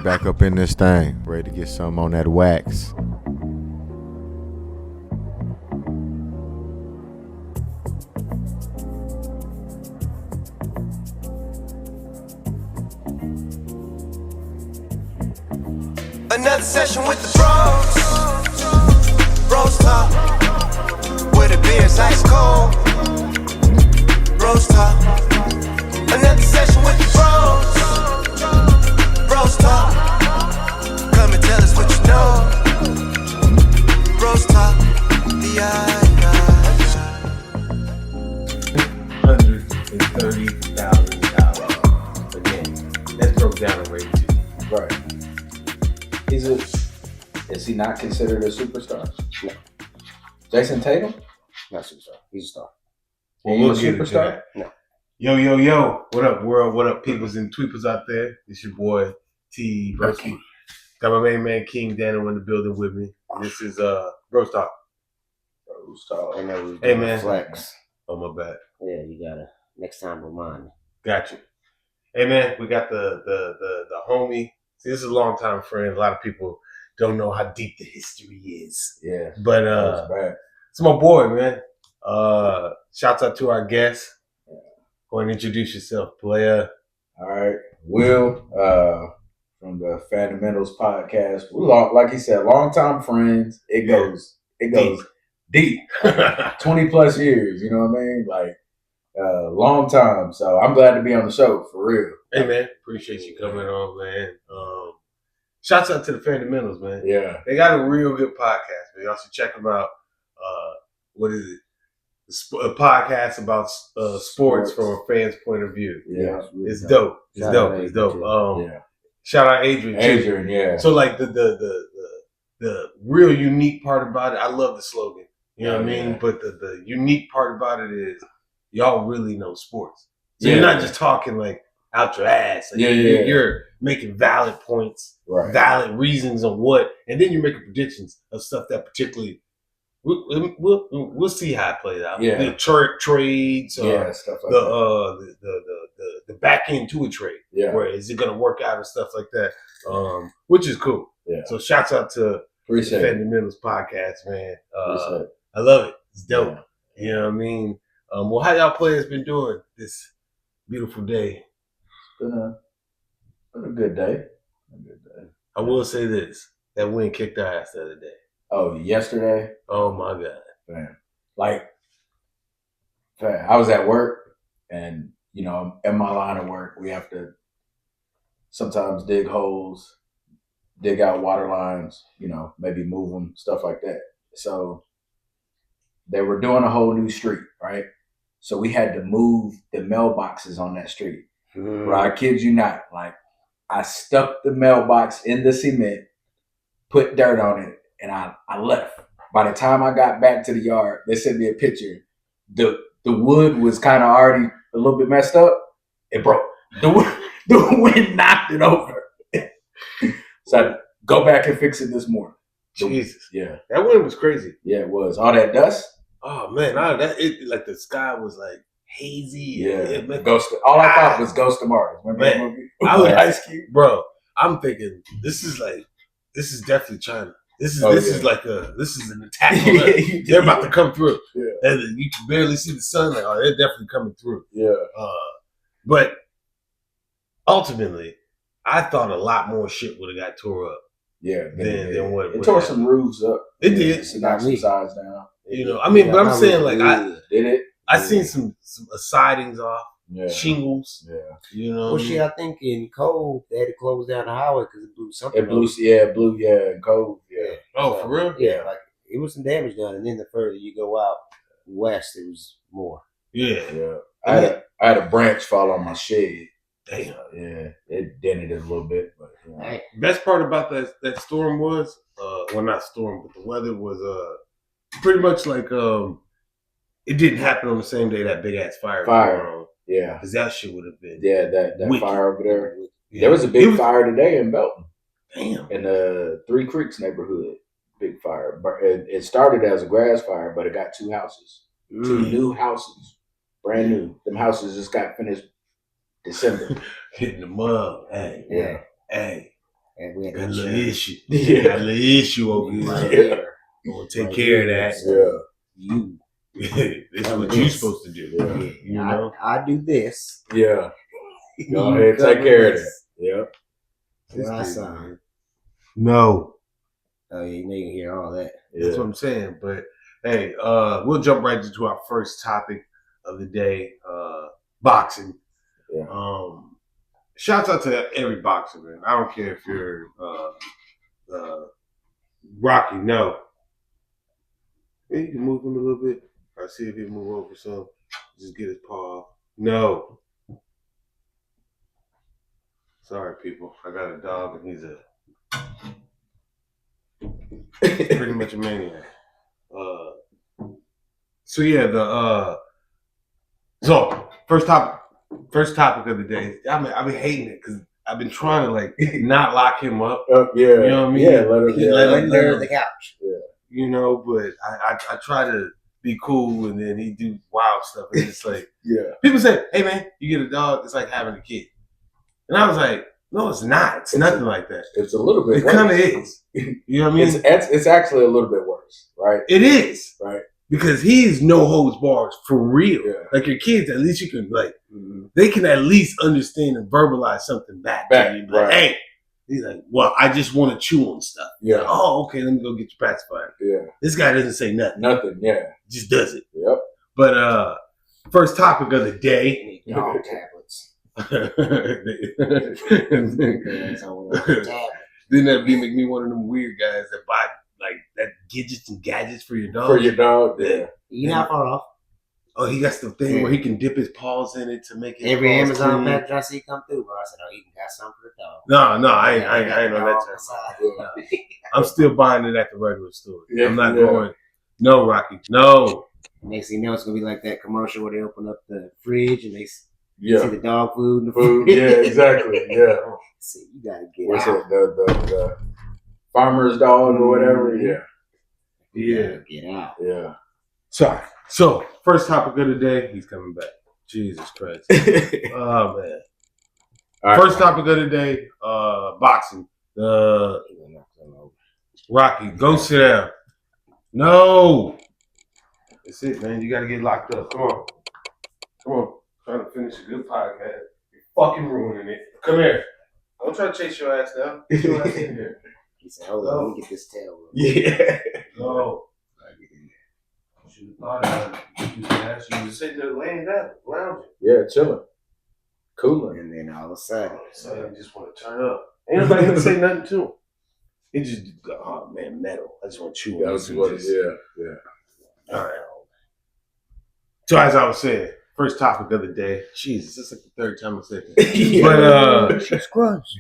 back up in this thing, ready to get something on that wax. Another session with the BrosTalk, where the beer's ice cold. BrosTalk. Another session with the BrosTalk. Come and tell us what you know. BrosTalk. $130,000 again. That's broke down and rated to you. Right. Is he not considered a superstar? No. Jason Tatum? Not superstar. He's a star. Well, we'll get into that. No. Yo. What up, world? What up, peoples and tweepers out there? It's your boy, T. Broski. Got my main man, King Daniel, in the building with me. And this is BrosTalk. And then we Hey, man. flex. Oh, my bad. Yeah, you gotta next time remind me. Got you. Hey, man, we got the homie. See, this is a long-time friend. A lot of people don't know how deep the history is. Yeah. But That's bad. it's my boy, man. Shouts out to our guest. Go and introduce yourself, player. All right. Will, from the Fandamentals Podcast. We're like he said, long-time friends. It goes deep. 20 plus years, you know what I mean? Like, long time. So I'm glad to be on the show, for real. Hey, man. Appreciate you coming on, man. Shouts out to the Fandamentals, man. Yeah. They got a real good podcast, man. Y'all should check them out. What is it? A podcast about sports from a fan's point of view. Yeah. It's dope. It's dope. out It's dope. Yeah. Shout out Adrian. too. Adrian, yeah. So like the real unique part about it, I love the slogan. You know what I mean? Yeah. But the unique part about it is y'all really know sports. So Yeah. you're not just talking like out your ass. Like, you're making valid points, Right. valid reasons on what, and then you're making predictions of stuff that particularly we'll see how it plays out. Yeah. The trades, Yeah, stuff like that. the back end to a trade. Yeah. Where is it going to work out and stuff like that? Which is cool. Yeah. So shouts out to Appreciate the it. Fundamentals Podcast, man. Appreciate it. I love it. It's dope. Yeah. You know what I mean? Well, how y'all players been doing this beautiful day? It's been a good day. I will say this: that win kicked our ass the other day. Oh, yesterday? Oh my god! Man. I was at work, and, you know, in my line of work, we have to sometimes dig holes, dig out water lines, you know, maybe move them, stuff like that. So they were doing a whole new street, right? So we had to move the mailboxes on that street. Bro, I kid you not. Like, I stuck the mailbox in the cement, put dirt on it, and I left. By the time I got back to the yard, they sent me a picture. The wood was kind of already a little bit messed up. It broke. The wind knocked it over. So I go back and fix it this morning. Jesus, Yeah. that win was crazy. Yeah, it was. All that dust. Oh man, like the sky was like hazy. Yeah. All I thought was Ghost of Mars. Remember that Man, movie? I was Ice Cube. Bro, I'm thinking this is definitely China. This is an attack on us. They're about to come through. Yeah. And you can barely see the sun. Like, oh, they're definitely coming through. Yeah. But ultimately, I thought a lot more shit would have got tore up. Yeah. Than what it tore some roofs up. It did. It knocked some sides down. You know, I mean, but I'm saying like Did it? I seen some sidings off, Yeah. shingles. Yeah. You know, Well, shit, I think in cold they had to close down the highway because it blew something. It blew, and cold. Yeah. Oh, for real? Yeah, like it was some damage done, and then the further you go out west, it was more. Yeah. Yeah. I had a branch fall on my shed. Damn. Yeah. It dented it a little bit, but you know. Hey, Best part about that storm was, well, not storm, but the weather was pretty much like it didn't happen on the same day that big ass fire. Yeah. Because that shit would have been. Yeah, that wicked. fire over there. Yeah. There was a big fire today in Belton. Damn. In the Three Creeks neighborhood. Big fire. But it started as a grass fire, but it got 2 houses. 2 new houses. Brand new. Them houses just got finished December. Hitting them up. Hey. Yeah. Hey. And we had Got a that little shirt. issue. Yeah. Got a little issue over Right here. here. Gonna take Right care of here. that. So you. This is Cover what you're this. supposed to do. Yeah. You know? I do this. Yeah. Go You ahead, take cover care of that. this. Yep. That's what I This saw. dude, man. No. Oh yeah, you know you can hear all that. That's what I'm saying. But hey, we'll jump right into our first topic of the day, boxing. Yeah. Shouts out to every boxer, man. I don't care if you're Rocky. No. Hey, you can move him a little bit. I see if he move over some. Just get his paw. No. Sorry, people. I got a dog and he's pretty much a maniac. So yeah, so first topic of the day. I've been hating it because I've been trying to like not lock him up. Yeah. You know what I mean? Yeah, let him Under the couch. You know, but I try to be cool and then he do wild stuff and it's like Yeah. people say, "Hey man, you get a dog, it's like having a kid," and I was like, "No, it's not. It's nothing like that. It's a little bit It worse. kind of is. You know what I mean? It's actually a little bit worse, right? It is Right. because he's no holds bars for real. Yeah. Like your kids, at least you can like Mm-hmm. they can at least understand and verbalize something back. Back, to you. Like, right. hey, he's like, well, I just want to chew on stuff. Yeah. Oh, okay, let me go get your pacifier. Yeah. This guy doesn't say nothing. Nothing. Yeah. Just does it. Yep. But first topic of the day. You need dog tablets. Then that be make me one of them weird guys that buy like that gadgets and gadgets for your dog. For your dog. Yeah. You're not far off. Oh, he got the thing where he can dip his paws in it to make it. Every paws Amazon clean. package I see come through, bro. I said, oh, you can got something for the dog. No, I ain't on that term. I'm still buying it at the regular store. Yeah, I'm not yeah. going. No, Rocky. No. Next thing you know, it's gonna be like that commercial where they open up the fridge and they see Yeah. the dog food in the Food. fridge. Yeah. Exactly. Yeah. See, you gotta get What's out. it? The farmer's dog or whatever. Yeah. You Yeah. gotta get out. Yeah. Sorry. So, first topic of the day. He's coming back. Jesus Christ. Oh man. All right. First topic of the day. Boxing. Rocky, go sit down. No. That's it, man. You gotta get locked up. Come on. Trying to finish a good podcast. You're fucking ruining it. Come here. Don't try to chase your ass down. Get your ass in here. He said, hold on, let me get this tail. Yeah. No. Should have thought about it. You was sitting there laying down, lounging. Yeah. Chilling. Cooling. And then all of a sudden, So you just want to turn up. Ain't nobody gonna say nothing to him. He just go, oh man, metal. I just want to chew on this. Yeah. All right. So as I was saying, first topic of the day. Jesus, this is like the third time I said that.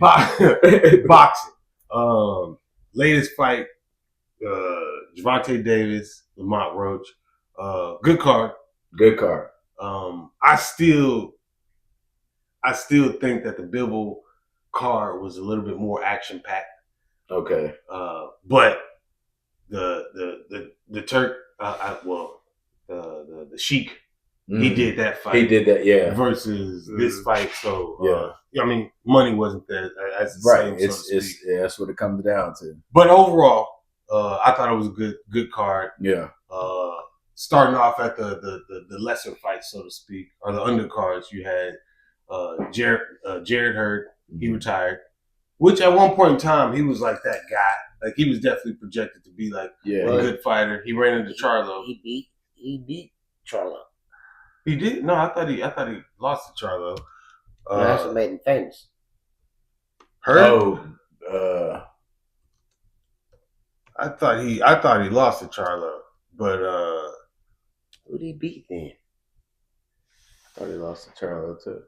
But boxing. Latest fight. Gervonta Davis, Lamont Roach. Good card. Good card. I still think that the Bivol card was a little bit more action packed. Okay. But the Turk, the Sheik, he did that fight. He did that. Yeah. Versus this fight. So Yeah. I mean, money wasn't there as the Right. same. So to speak. That's what it comes down to. But overall, I thought it was a good card. Yeah. Starting off at the lesser fights, so to speak, or the undercards, you had Jared Hurd. He retired, which at one point in time he was like that guy. Like he was definitely projected to be like Yeah. a good fighter. He ran into Charlo. He beat Charlo. He did? No, I thought he lost to Charlo. That's what made him famous. Hurd? Oh. I thought he lost to Charlo, but Who did he beat then? I thought he lost to Charlo too.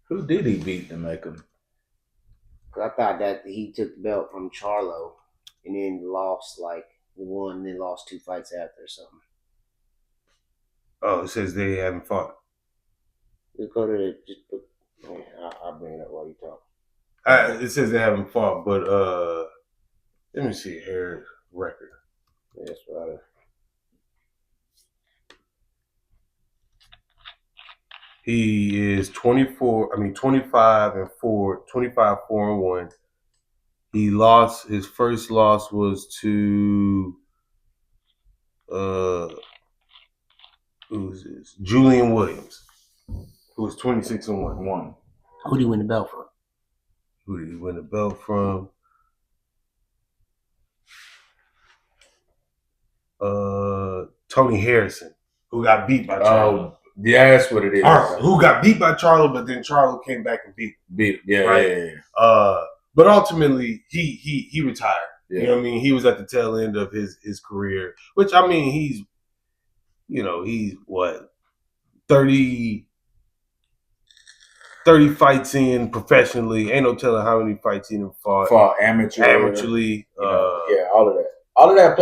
Who did he beat to make him? Cause I thought that he took the belt from Charlo and then lost won and then lost 2 fights after or something. it says they haven't fought. Just go to I'll bring it up while you talk. It says they haven't fought, but let me see Hurd's record. Yeah, that's right. He is 25-4, 25-4-1. He lost. His first loss was to who was this? Julian Williams, who was 26-1. Who do you win the belt from? Who did he win the belt from? Tony Harrison, who got beat by Charlo. Yeah, that's what it is. Who got beat by Charlo, but then Charlo came back and beat him. Yeah. But ultimately, he retired. Yeah. You know what I mean? He was at the tail end of his career, which, I mean, he's what, 30 fights in professionally. Ain't no telling how many fights he done fought. Amateurly. All of that. All of that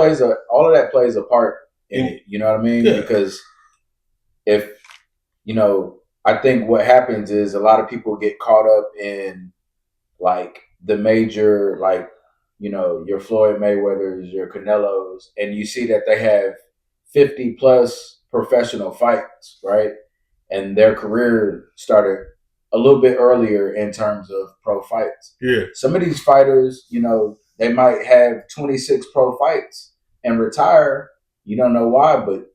plays a part in it. You know what I mean? Yeah. Because if I think what happens is a lot of people get caught up in like the major, like, your Floyd Mayweathers, your Canelos, and you see that they have 50 plus professional fights, right? And their career started a little bit earlier in terms of pro fights. Yeah. Some of these fighters, they might have 26 pro fights and retire. You don't know why, but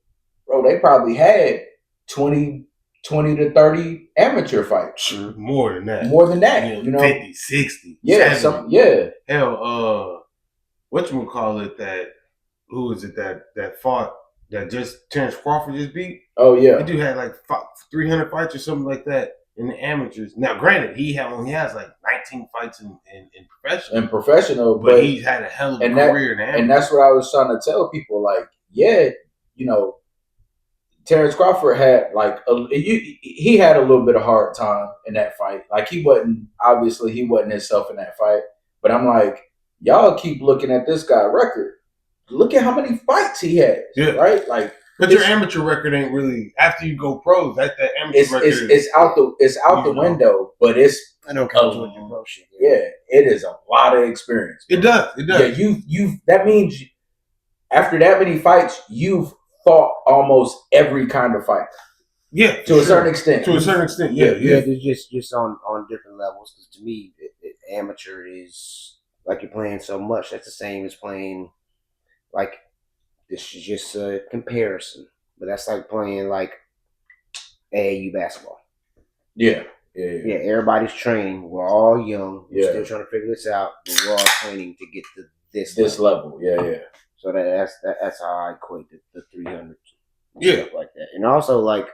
bro, they probably had 20 to 30 amateur fights. More than that. Yeah, 50, 60. Yeah, 70. Hell, whatchamacallit that, who is it that fought, that just Terrence Crawford just beat? Oh, yeah. That dude had like 300 fights or something like that in the amateurs. Now, granted, he has like 19 fights in professional. But he's had a hell of a career in the amateurs. And that's what I was trying to tell people. Like, Terrence Crawford had he had a little bit of hard time in that fight. Like, he wasn't himself in that fight. But I'm like, y'all keep looking at this guy's record. Look at how many fights he has. Yeah. Right? Like, but your amateur record ain't really, after you go pros, that amateur record it's out the window, but it's I don't count with your pro shit. Yeah, it is a lot of experience. It does. Yeah, you that means after that many fights, you've fought almost every kind of fight. Yeah, to a certain extent. Yeah. It's just on different levels. Because to me, amateur is like you're playing so much. That's the same as playing like. This is just a comparison, but that's like playing like AAU basketball. Yeah. Everybody's training. We're all young. We're still trying to figure this out. But we're all training to get to this level. Yeah. So that's how I equate the 300. Yeah, like that. And also, like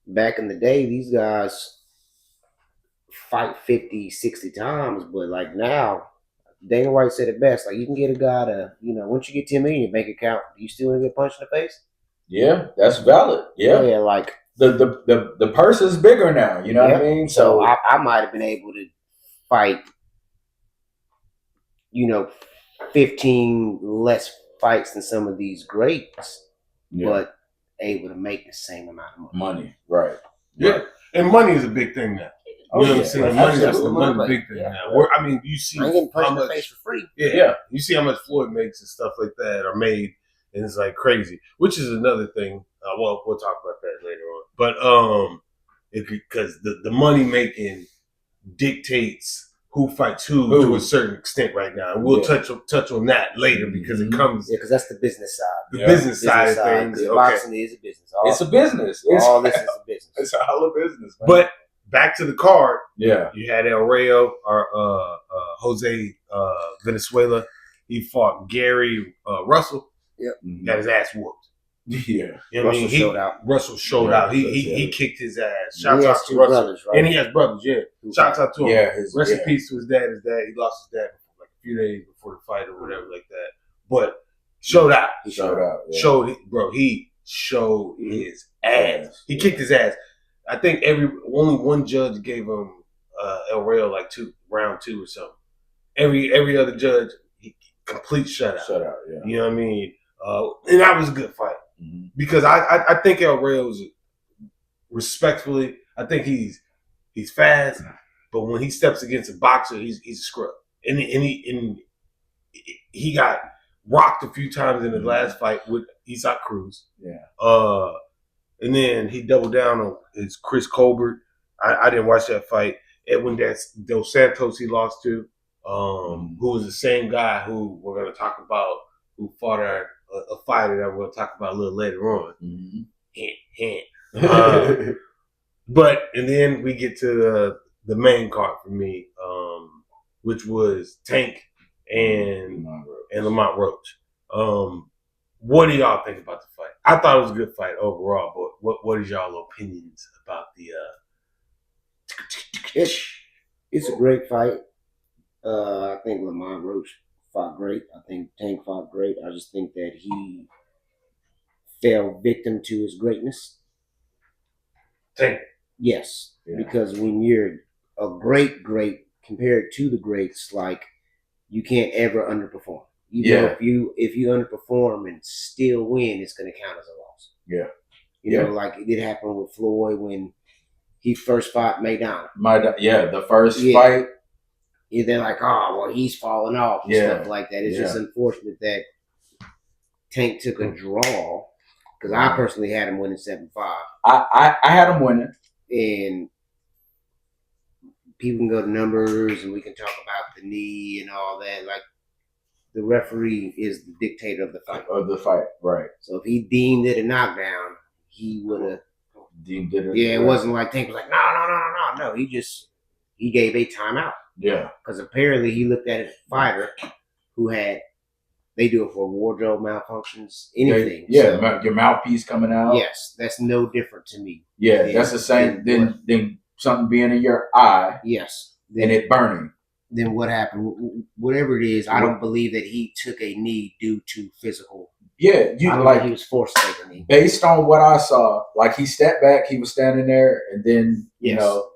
back in the day, these guys fight 50, 60 times, but like now. Dana White said it best. Like, you can get a guy to, once you get 10 million in your bank account, do you still want to get punched in the face? Yeah, that's valid. Yeah, like the purse is bigger now. You know what I mean? So I might have been able to fight, 15 less fights than some of these greats, but able to make the same amount of money. Right. Yeah, right. And money is a big thing now. You know what I'm saying? Money's a big thing now. I mean, you see I'm getting punched in the face for free. Yeah. You see how much Floyd makes and stuff like that are made, and it's like crazy. Which is another thing. We'll talk about that later on. But because the money making dictates who fights who to a certain extent right now, and we'll touch on that later because it comes. Yeah, because that's the business side. The business side of things. Boxing is a business. It's a business. All this is a business. It's a hell of a business, man. But back to the card. Yeah. You had El Rayo or Jose Venezuela. He fought Gary Russell. Yep. Got his ass whooped. Yeah. You know what I mean? Russell showed out. He kicked his ass. Shouts out to Russell. Brothers, right? And he has brothers, Shouts out to him. Yeah. Rest in peace to his dad. He lost his dad like a few days before the fight or whatever like that. But showed out. He showed out. Yeah. He showed his ass. He kicked his ass. I think only one judge gave him El Rayo like round 2 or something. Every other judge, complete shutout. Yeah. You know what I mean? And that was a good fight because I think El Rayo's respectfully, I think he's fast, but when he steps against a boxer, he's a scrub. And he got rocked a few times in the last fight with Isaac Cruz. Yeah. And then he doubled down on his Chris Colbert. I didn't watch that fight. Edwin Dos Santos he lost to, who was the same guy who we're going to talk about, who fought a fighter that we're going to talk about a little later on. Mm-hmm. Hint, hint. But and then we get to the main card for me, which was Tank and Lamont Roach. What do y'all think about the fight? I thought it was a good fight overall, but what is y'all opinions about the? It's a great fight. I think Lamont Roach fought great. I think Tank fought great. I just think that he fell victim to his greatness. Tank. Yes, because when you're a great compared to the greats, like you can't ever underperform. Even if you underperform and still win, it's going to count as a loss. Yeah, you know, like it did happen with Floyd when he first fought Maidana. The first fight. Yeah, they're like, oh, well, he's falling off and stuff like that. It's just unfortunate that Tank took a draw because I personally had him winning 7-5. I had him winning. And people can go to numbers and we can talk about the knee and all that. Like, the referee is the dictator of the fight. Right. So if he deemed it a knockdown, he would have deemed it. It wasn't like Tank was like, no. He gave a timeout. Yeah. Because apparently he looked at a fighter who they do it for wardrobe malfunctions, anything. Your mouthpiece coming out. Yes, that's no different to me. Yeah, that's the same than something being in your eye. Yes. And it burning. Then what happened? Whatever it is, I don't believe that he took a knee due to physical. Yeah, I don't think he was forced to take a knee. Based on what I saw, like he stepped back, he was standing there, and then you know,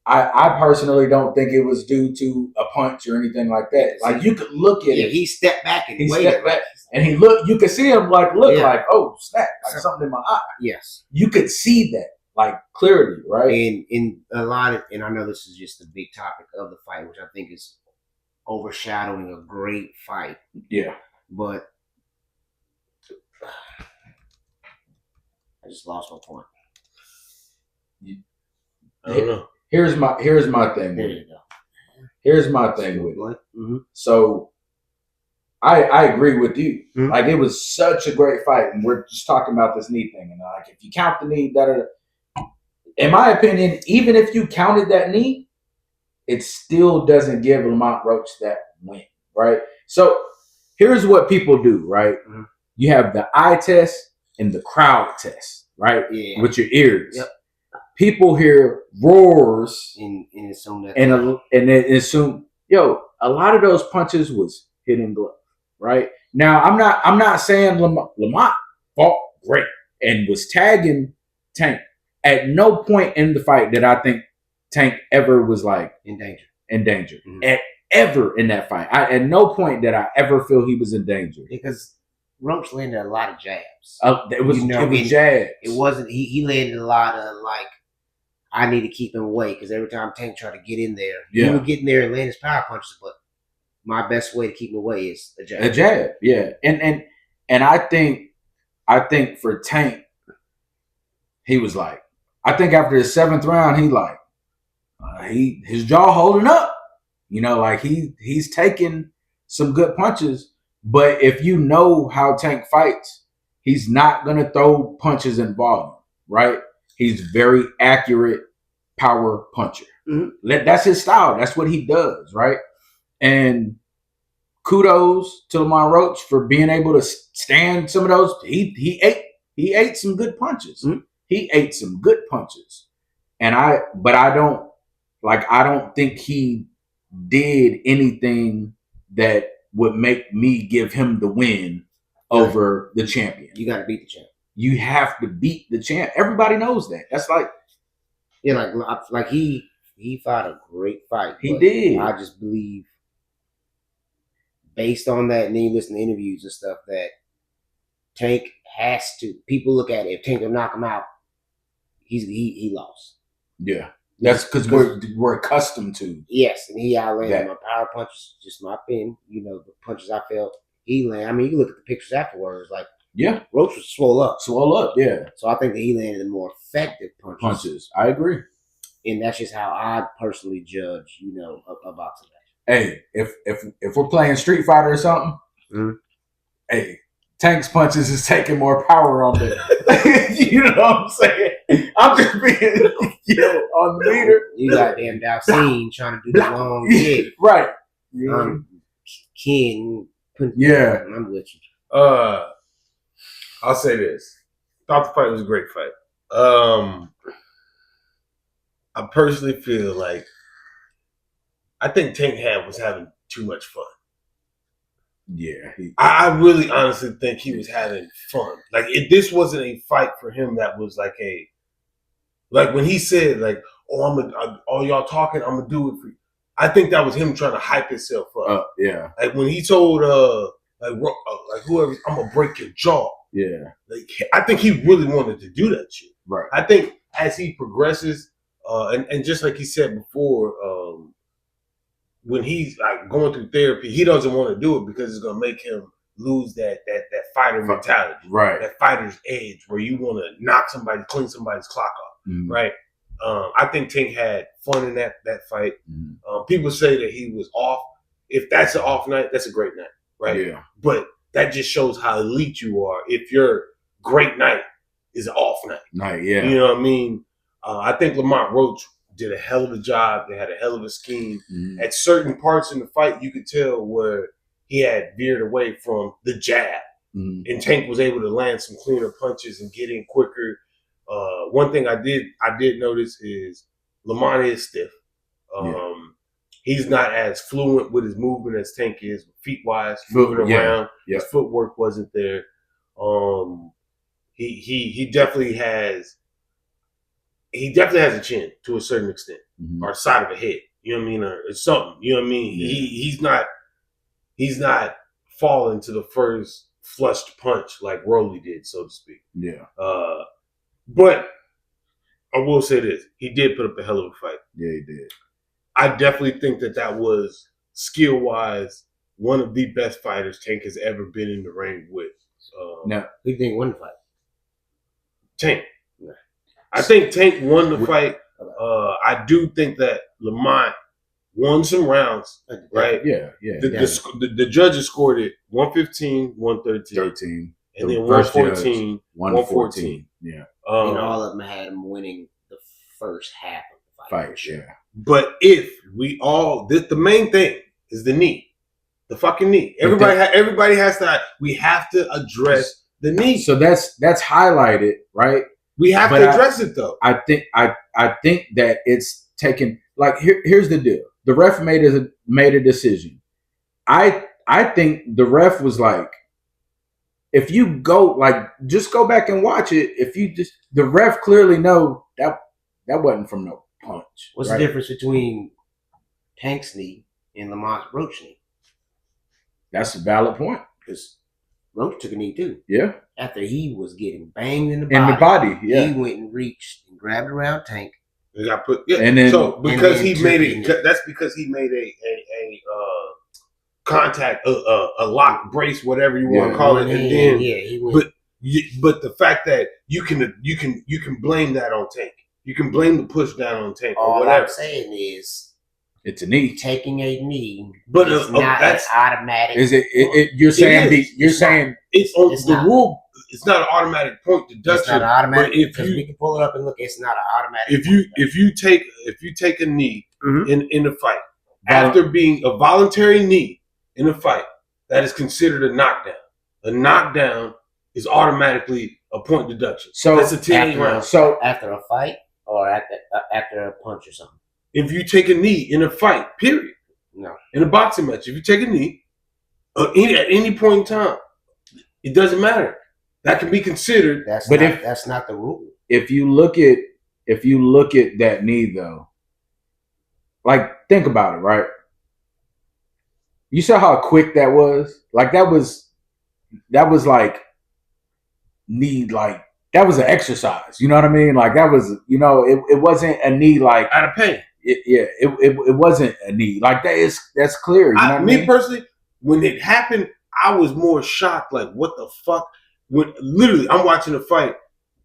I personally don't think it was due to a punch or anything like that. Like you could look at it. He stepped back and and he looked. You could see him like oh snap, like something in my eye. Yes, you could see that like clearly, right? And in a lot of, and I know this is just a big topic of the fight, which I think is overshadowing a great fight. Yeah, but I just lost my point. I don't know. Here's my thing. There you go. Here's my thing with it. Mm-hmm. So I agree with you. Mm-hmm. Like it was such a great fight, and we're just talking about this knee thing. And like if you count the knee, in my opinion, even if you counted that knee, it still doesn't give Lamont Roach that win, right? So here's what people do, right? Mm-hmm. You have the eye test and the crowd test, right? Yeah. With your ears. Yep. People hear roars and assume that and then assume, a lot of those punches was hitting glove, right? Now I'm not saying Lamont fought great and was tagging Tank. At no point in the fight did I think Tank ever was like in danger. Mm-hmm. Ever in that fight. At no point did I ever feel he was in danger. Because Roach landed a lot of jabs. It was jabs. It wasn't. He landed a lot of like, I need to keep him away because every time Tank tried to get in there, he would get in there and land his power punches. But my best way to keep him away is a jab. A jab, yeah. And I think for Tank, he was like, I think after the 7th round, he like, his jaw holding up. Like he's taking some good punches. But if you know how Tank fights, he's not gonna throw punches in volume, right? He's very accurate power puncher. Mm-hmm. That's his style. That's what he does, right? And kudos to Lamont Roach for being able to stand some of those. He ate some good punches. Mm-hmm. He ate some good punches. But I don't think he did anything that would make me give him the win over the champion. You got to beat the champ. You have to beat the champ. Everybody knows that. That's like, like he fought a great fight. He did. I just believe, based on that, and then you listen to interviews and stuff, that Tank has to. People look at it. If Tank can knock him out, he lost. Yeah, that's because we're accustomed to. Yes, and he outlanded my power punches. Just my opinion. The punches I felt he landed. I mean, you look at the pictures afterwards, like. Yeah. Roach was swole up. Yeah. So I think that he landed the more effective punches. I agree. And that's just how I personally judge, a boxing match. Hey, if we're playing Street Fighter or something, hey, Tank's punches is taking more power on it. You know what I'm saying? I'm just being on the meter. You got damn Dalcine trying to do the long kick. Right. King. Yeah. I'm with you. I'll say this. Thought the fight was a great fight. I personally feel like I think Tank was having too much fun. Yeah. I really honestly think he was having fun. Like, this wasn't a fight for him that was like when he said, like, all y'all talking, I'm going to do it for you. I think that was him trying to hype himself up. Yeah. Like, when he told, like whoever, I'm going to break your jaw. Yeah. Like, I think he really wanted to do that shit. Right. I think as he progresses, and just like he said before, when he's like going through therapy, he doesn't want to do it because it's gonna make him lose that fighter mentality, right? That fighter's edge, where you want to clean somebody's clock off, right? I think Tank had fun in that fight. People say that he was off. If that's an off night, that's a great night, right? Yeah. But that just shows how elite you are. If your great night is an off night, yeah, you know what I mean. I think Lamont Roach did a hell of a job. They had a hell of a scheme. At certain parts in the fight, you could tell where he had veered away from the jab. And Tank was able to land some cleaner punches and get in quicker. One thing I did notice is Lamont is stiff. He's not as fluent with his movement as Tank is, feet-wise, moving around. His footwork wasn't there. He definitely has a chin to a certain extent, or side of a head. You know what I mean, or something. You know what I mean. Yeah. He's not falling to the first flushed punch like Rolly did, so to speak. Yeah. But I will say this: he did put up a hell of a fight. Yeah, he did. I definitely think that was skill-wise one of the best fighters Tank has ever been in the ring with. Now, who do you think won the fight? Tank. I think Tank won the fight. I do think that Lamont won some rounds, right? Yeah. The judges scored it 115, 113. And then 114, 114. Yeah. And all of them had him winning the first half of the fight. Yeah. But if we all, the main thing is the knee. The fucking knee. Everybody has to, we have to address the knee. So that's highlighted, right? We have to address it though. I think that it's taken, like, here's the deal. The ref made a decision. I think the ref was like, if you go, like, just go back and watch it. The ref clearly know that wasn't from no punch. What's the difference between Tank's knee and Lamont Roach knee? That's a valid point. Because Roach took a knee too. Yeah. After he was getting banged in the body. Yeah. He went and reached and grabbed around Tank. He got put. Yeah. And then, so because he made it, that's because he made a contact, a lock brace, whatever you want to call it. And then, he went. But the fact that you can blame that on Tank. You can blame the push down on Tank. All or whatever. I'm saying is, it's a knee. Taking a knee, but it's not an automatic. Is it? You're saying it's on the rule. It's not an automatic point deduction. It's not automatic. But if we can pull it up and look, it's not an automatic. If you take a knee in a fight after being a voluntary knee in a fight, that is considered a knockdown. A knockdown is automatically a point deduction. So that's a 10 round. So after a fight or after a punch or something. If you take a knee in a fight, period. No. In a boxing match, if you take a knee at any point in time, it doesn't matter. That can be considered. That's not the rule. If you look at that knee though, like, think about it, right? You saw how quick that was? Like, that was like knee, like, that was an exercise. You know what I mean? Like, that was, it wasn't a knee like out of pain. It wasn't a knee like that. That's clear. You know what I mean? Me personally, when it happened, I was more shocked. Like, what the fuck? when literally I'm watching the fight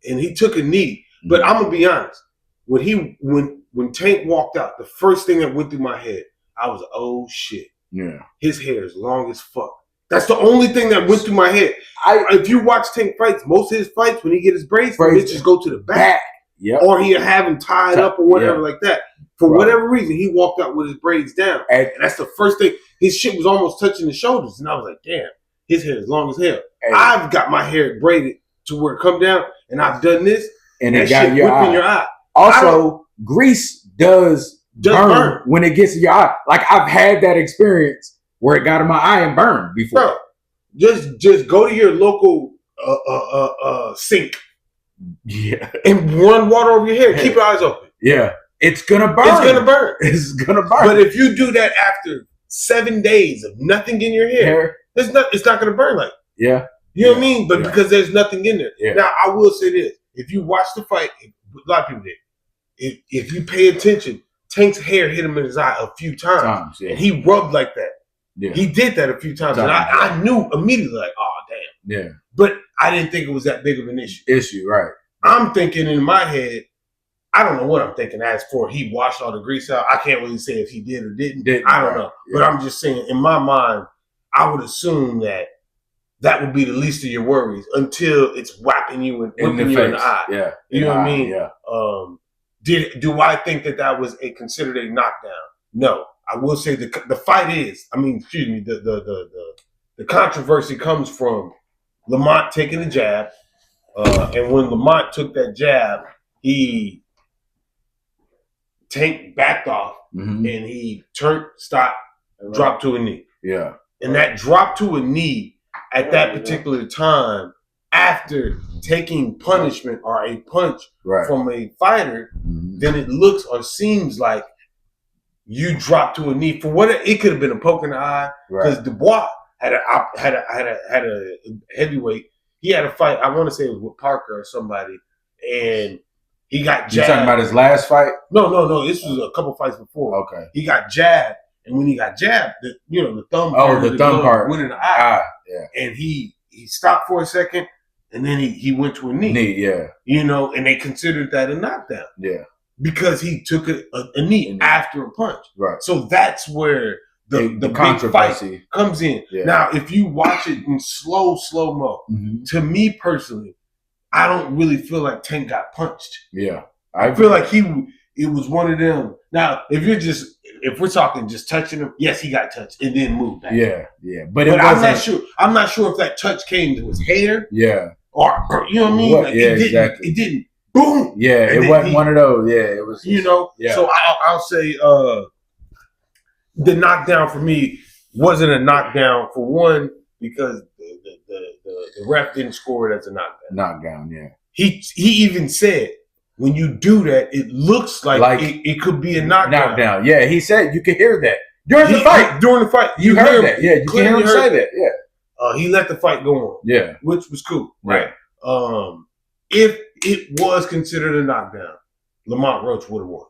and he took a knee. But I'm gonna be honest, when Tank walked out, the first thing that went through my head, I was oh shit. Yeah. His hair is long as fuck. That's the only thing that went through my head. If you watch Tank fights, most of his fights when he get his braids, bitches go to the back. Yep. Or he'll have him tied up or whatever like that. For whatever reason, he walked out with his braids down. And that's the first thing. His shit was almost touching the shoulders. And I was like, damn, his hair is long as hell. I've got my hair braided to where it come down, and I've done this, and that shit whipping your eye. Also, grease does burn when it gets in your eye. Like, I've had that experience where it got in my eye and burned before. Bro, just go to your local sink. Yeah. And run water over your hair. Keep your eyes open. Yeah. It's gonna burn. It's gonna burn. It's gonna burn. But if you do that after 7 days of nothing in your hair, it's not gonna burn like that. Yeah. You know what I mean? But because there's nothing in there. Yeah. Now I will say this. If you watch the fight, a lot of people did. If you pay attention, Tank's hair hit him in his eye a few times. And he rubbed like that. Yeah. He did that a few times. And I knew immediately, like, oh damn. Yeah. But I didn't think it was that big of an issue. Right. I'm thinking in my head, I don't know what I'm thinking as for he washed all the grease out. I can't really say if he did or didn't. I don't know. Yeah. But I'm just saying, in my mind, I would assume that would be the least of your worries until it's whapping you and whipping you in the eye. Yeah. You know what I mean? Yeah. Do I think that was considered a knockdown? No. I will say the fight is. I mean, excuse me. The controversy comes from Lamont taking the jab, and when Lamont took that jab, Tank backed off, and he turned, stopped, dropped to a knee. Yeah. And that drop to a knee at that particular time, after taking punishment or a punch from a fighter, then it looks or seems like you dropped to a knee. For what it could have been a poke in the eye, because Dubois had a heavyweight. He had a fight. I want to say it was with Parker or somebody, and he got jabbed. You talking about his last fight? No. This was a couple fights before. Okay. He got jabbed, and when he got jabbed, the thumb part went in the eye. Yeah. And he stopped for a second, and then he went to a knee. Yeah. And they considered that a knockdown. Yeah. Because he took a knee after a punch. Right. So that's where the big controversy fight comes in. Yeah. Now, if you watch it in slow-mo, to me personally, I don't really feel like Tank got punched. Yeah. I feel like it was one of them. Now, if we're talking just touching him, yes, he got touched and then moved back. Yeah. But I'm not sure. I'm not sure if that touch came to his hair. Yeah. Or you know what I mean? Like exactly. It didn't. Boom. Yeah. It wasn't one of those. Yeah. It was. Yeah. So I'll say the knockdown for me wasn't a knockdown for one because the ref didn't score it as a knockdown. Yeah. He even said, when you do that, it looks like it could be a knockdown. Yeah, he said you could hear that during the fight. During the fight, you heard that. Yeah, you can hear him say that. Yeah. He let the fight go on. Yeah, which was cool. Right. If it was considered a knockdown, Lamont Roach would have won.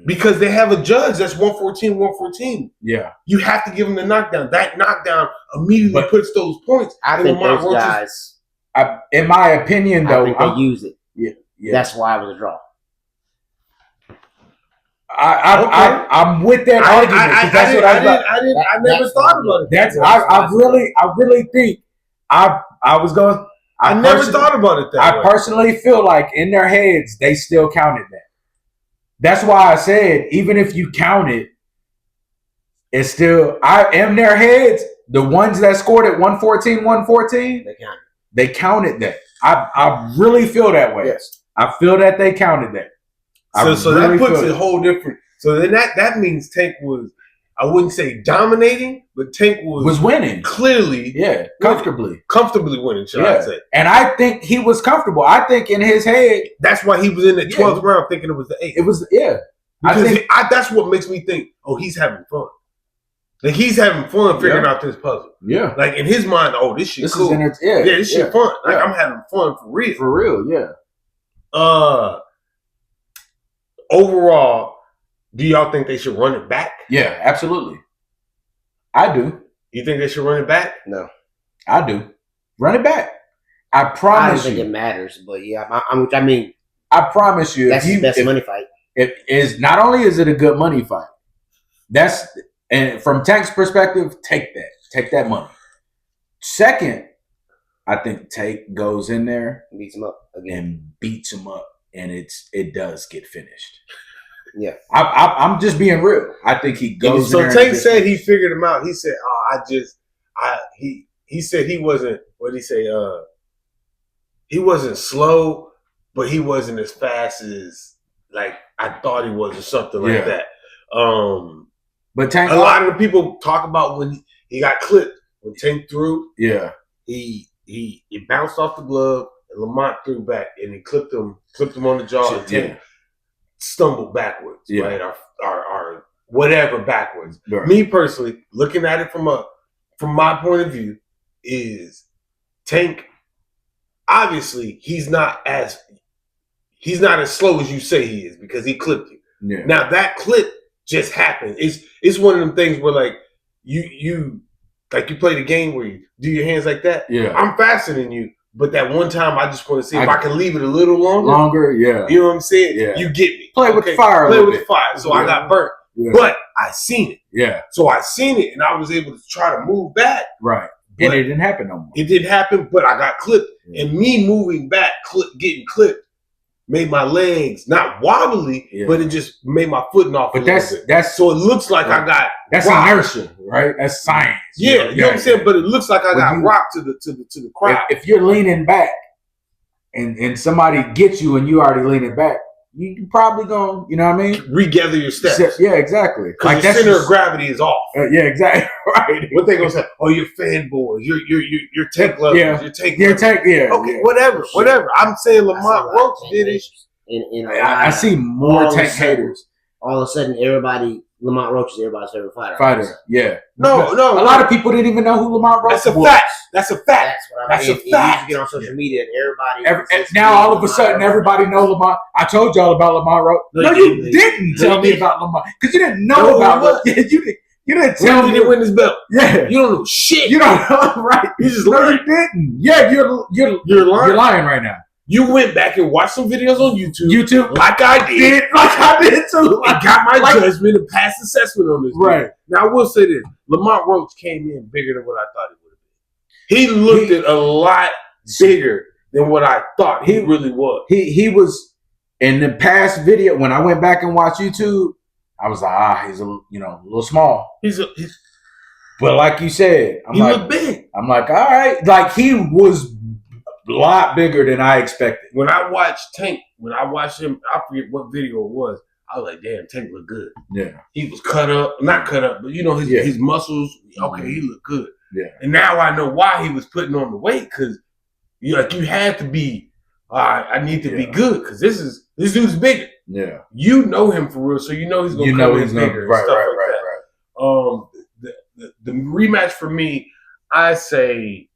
Because they have a judge that's 114. Yeah. You have to give him the knockdown. That knockdown immediately puts those points. I think Lamont those guys. In my opinion, though, I think they use it. Yeah. That's why it was a draw. I'm with that argument. That's what I never thought about it. I really think I never thought about it that way. I personally feel like in their heads they still counted that. That's why I said even if you count it, it's still in their heads. The ones that scored at 114, they counted that. I really feel that way. Yes. I feel that they counted that. So that puts it a whole different. So then that means Tank was, I wouldn't say dominating, but Tank was winning clearly. Yeah, comfortably winning. Should I say? And I think he was comfortable. I think in his head, that's why he was in the 12th round, thinking it was the 8th. It was Because that's what makes me think. Oh, he's having fun. Like he's having fun figuring out this puzzle. Yeah. Like in his mind, oh, this shit cool. This shit fun. Like I'm having fun for real. For real, yeah. Overall, do y'all think they should run it back? Yeah, absolutely. I do. You think they should run it back? No. I do. Run it back. I I don't promise think you. it matters, but yeah, I mean, I promise you. that's his best money fight. It is not only is it a good money fight. And from Tank's perspective, take that money. Second, I think Tank goes in there Beats him up again. and beats him up, and it does get finished. Yeah, I'm just being real. I think he goes. So in there Tank and said he figured him out. He said, he said he wasn't. What did he say? He wasn't slow, but he wasn't as fast as like I thought he was, or something like that. But Tank, a lot of the people talk about when he got clipped when Tank threw. Yeah, he bounced off the glove and Lamont threw back and he clipped him on the jaw and Tank stumbled backwards, right? Or whatever backwards. Right. Me personally, looking at it from my point of view, is Tank. Obviously, he's not as slow as you say he is because he clipped you. Yeah. Now that clip just happened. It's one of them things where like you like you play the game where you do your hands like that. Yeah. I'm faster than you, but that one time I just want to see if I can leave it a little longer. Longer, yeah. You know what I'm saying? Yeah. You get me. Play with the fire. Play with the fire. So I got burnt. Yeah. But I seen it. Yeah. So I seen it and I was able to try to move back. Right. And it didn't happen no more. It didn't happen, but I got clipped. Yeah. And me moving back, getting clipped, made my legs not wobbly, but it just made my foot off. But that's so it looks like I got that's rocked. inertia, right? That's science. Yeah, you know what I'm saying? But it looks like I got rocked to the crowd. If you're leaning back and somebody gets you and you already leaning back, you probably gonna, you know what I mean? Regather your steps. Yeah, exactly. Because your center of gravity is off. Yeah, exactly. Right. What they gonna say? Oh, you're fanboys. You're Tank lovers. Yeah. You're Tank. Yeah, Tank. Yeah. Okay, yeah. whatever. I'm saying Lamont Roach did it. I see more Tank haters. All of a sudden, Lamont Roach is everybody's favorite fighter. Yeah. No. A lot of people didn't even know who Lamont Roach was. That's a fact. That's a fact. You get on social media and everybody. Now all of a sudden everybody know Lamont. I told y'all about Lamont Roach. No, you didn't tell me about Lamont because you didn't know about it. You didn't tell me. He didn't win his belt. Yeah, you don't know shit. You don't know, right? You just no, you didn't. Yeah, you're lying. You're lying right now. You went back and watched some videos on YouTube. Like I did. Like I did too. I got my judgment and passed assessment on this. Right. Dude. Now I will say this. Lamont Roach came in bigger than what I thought he would have been. He looked at a lot bigger than what I thought he really was. He was in the past video when I went back and watched YouTube, I was like, he's a little small. But like you said, he looked big. I'm like, all right. Like he was a lot bigger than I expected. When I watched him, I forget what video it was. I was like, damn, Tank looked good. Yeah. He was cut up, not cut up, but his muscles, okay, he looked good. Yeah. And now I know why he was putting on the weight, because you had to be, I need to be good, because this dude's bigger. Yeah. You know him for real, so you know he's going to come in bigger and stuff like that. The rematch for me, I think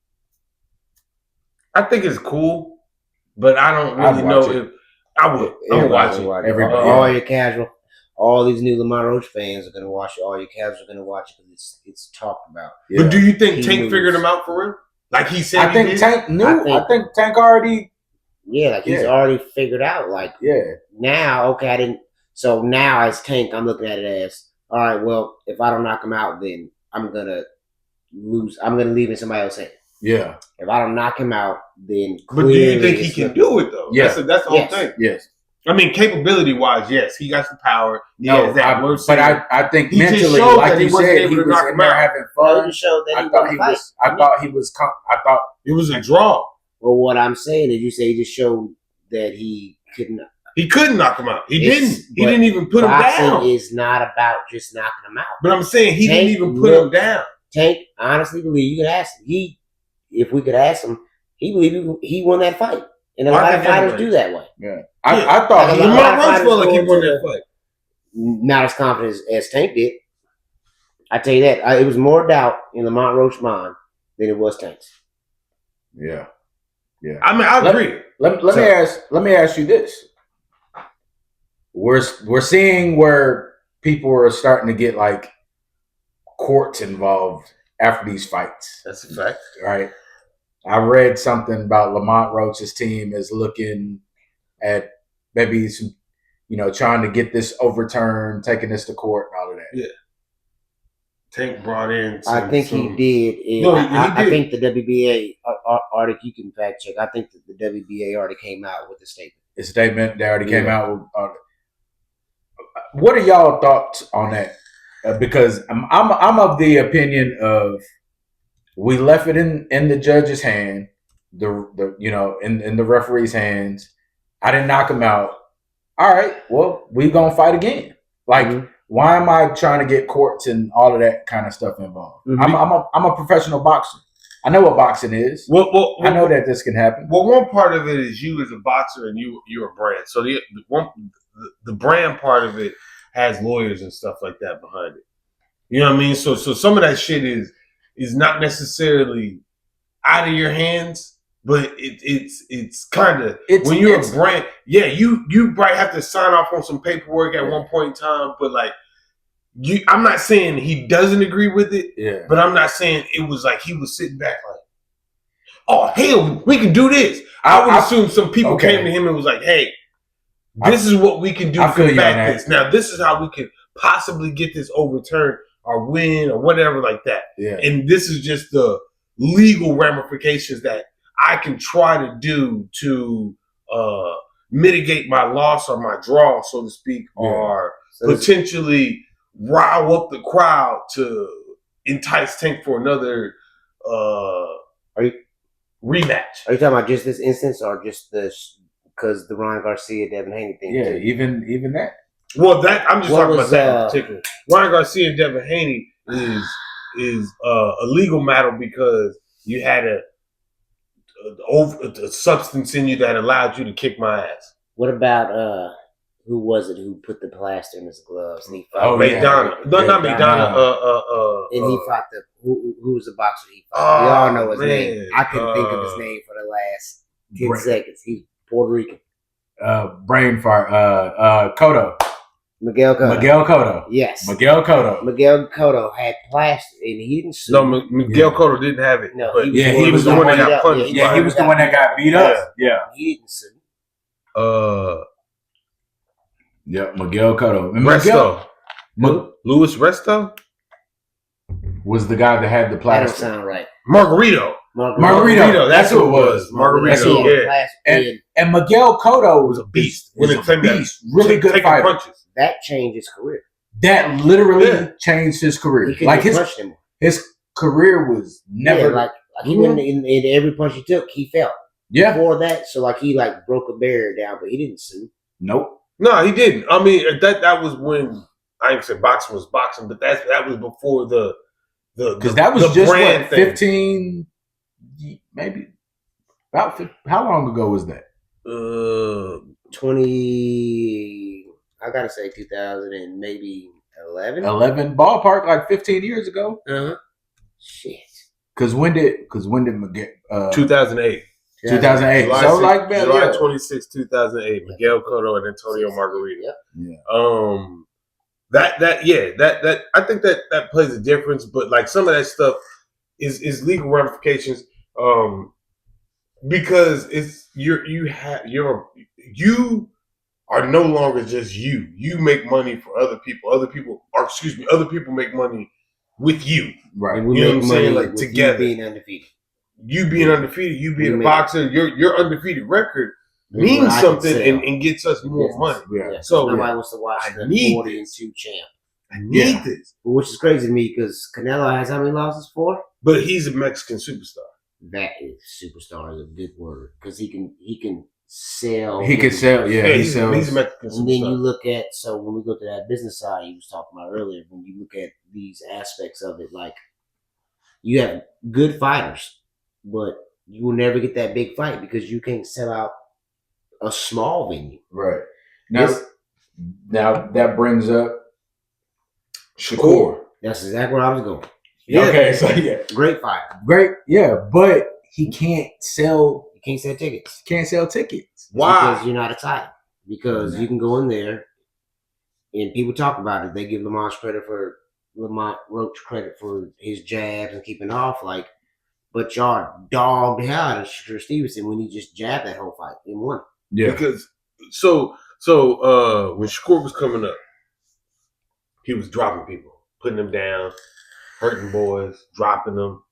it's cool, but I don't really know if I would. I'm watching. Everybody, all these new Lamont Roach fans are gonna watch it. All your casuals are gonna watch it because it's talked about. Yeah. But do you think Tank figured him out for real? Like he said, I think Tank knew. I think Tank already. Yeah, like he's already figured out. Like now, okay, I didn't. So now as Tank, I'm looking at it as, all right. Well, if I don't knock him out, then I'm gonna lose. I'm gonna leave in somebody else's hand. Yeah. If I don't knock him out, then but do you think he can do it though? Yeah. That's the whole thing. Yes. I mean, capability wise, yes, he got the power. I think mentally, like you said, he was in there having fun. I thought it was a draw. Well, what I'm saying is, you say he just showed that he couldn't. He couldn't knock him out. He didn't even put him down. Boxing is not about just knocking him out. But I'm saying he didn't even put him down. Tank honestly believe you could ask him. If we could ask him, he believed he won that fight. And a lot of fighters do that way. Yeah. I thought Lamont Roach felt like he won that fight. Not as confident as Tank did. I tell you that. It was more doubt in Lamont Roach's mind than it was Tank's. Yeah. Yeah. I mean, I agree. Let me ask you this. We're seeing where people are starting to get like courts involved after these fights. That's a fact. Right. I read something about Lamont Roach's team is looking at maybe some, trying to get this overturned, taking this to court and all of that. Yeah. Tank brought in. I think he did. No, he I did. think the WBA article, you can fact check. I think that the WBA already came out with a statement. A statement that already came out with. What are y'all thoughts on that? Because I'm of the opinion of we left it in the judge's hand, in the referee's hands. I didn't knock him out. All right, well, we gonna fight again. Like, why am I trying to get courts and all of that kind of stuff involved? I'm a professional boxer. I know what boxing is. Well, I know that this can happen. Well, one part of it is you as a boxer and you're a brand. So the brand part of it has lawyers and stuff like that behind it. You know what I mean? So some of that shit is not necessarily out of your hands, but it's kind of when you're a brand. Yeah, you might have to sign off on some paperwork at one point in time, but like I'm not saying he doesn't agree with it, but I'm not saying it was like he was sitting back like, oh hell, we can do this. I would assume some people came to him and was like, hey, this is what we can do to combat this. Now this is how we can possibly get this overturned or win or whatever like that. Yeah. And this is just the legal ramifications that I can try to do to mitigate my loss or my draw, so to speak, or potentially rile up the crowd to entice Tank for another rematch. Are you talking about just this instance or just this because the Ryan Garcia, Devin Haney thing? Yeah, even that. Well, that I'm just talking about that in particular. Ryan Garcia and Devin Haney is a legal matter because you had a substance in you that allowed you to kick my ass. What about who was it who put the plaster in his gloves? And he fought McDonough. No, not McDonough. And he fought who was the boxer he fought? We all know his name. I couldn't think of his name for the last 10 seconds. He's Puerto Rican. Brain fart. Cotto. Miguel Cotto. Yes. Miguel Cotto. Miguel Cotto had plaster and he didn't sue. No, Miguel Cotto didn't have it. No, he was the one that got punched. Yeah, he was the one that got beat up. Yeah. He didn't sue. Yeah, Miguel Cotto. Resto. Luis Resto was the guy that had the plaster. That don't sound right. Margarito. That's who it was. Margarito. Yeah. And Miguel Cotto was a beast. Really good fighter. Punches. That changed his career. That literally changed his career. Like his career was never like he went in every punch he took, he fell. Yeah. Before that, so like he like broke a barrier down, but he didn't sue. Nope. No, he didn't. I mean, that was when I ain't say boxing was boxing, but that was before the because that was just what 15, maybe about 50, how long ago was that? 20. I gotta say 2000 and maybe 11. 11 ballpark, like 15 years ago. Shit. Because when did Miguel? 2008. 2008. July so 6, like July 26, 2008. Miguel Cotto and Antonio Margarito. Yep. Yeah. That I think that plays a difference, but like some of that stuff is legal ramifications. Because it's you are no longer just you. You make money for other people. Other people make money with you. Right. You know what I'm saying? Like together. You being undefeated, you being a boxer, your undefeated record means something and gets us more money. Yeah. So nobody wants to watch the 40-2 champ. I need this. Which is crazy to me because Canelo has how many losses? 4? But he's a Mexican superstar. That is superstar is a good word because he can sell. He can sell. Yeah, he sells. He's a Mexican superstar. And then you look at when we go to that business side you was talking about earlier. When you look at these aspects of it, like you have good fighters. But you will never get that big fight because you can't sell out a small venue. Right. Now that brings up Shakur. That's exactly where I was going. Yeah. Okay, so yeah. Great fighter. Great, yeah, but he can't sell. You can't sell tickets. Can't sell tickets. Why? Because you're not a title. Because you can go in there and people talk about it. They give Lamont Roach credit for his jabs and keeping off. Like, But y'all dogged the hell out of Shakur Stevenson when he just jabbed that whole fight and won. Yeah. Because so when Shakur was coming up, he was dropping people, putting them down, hurting boys, dropping them,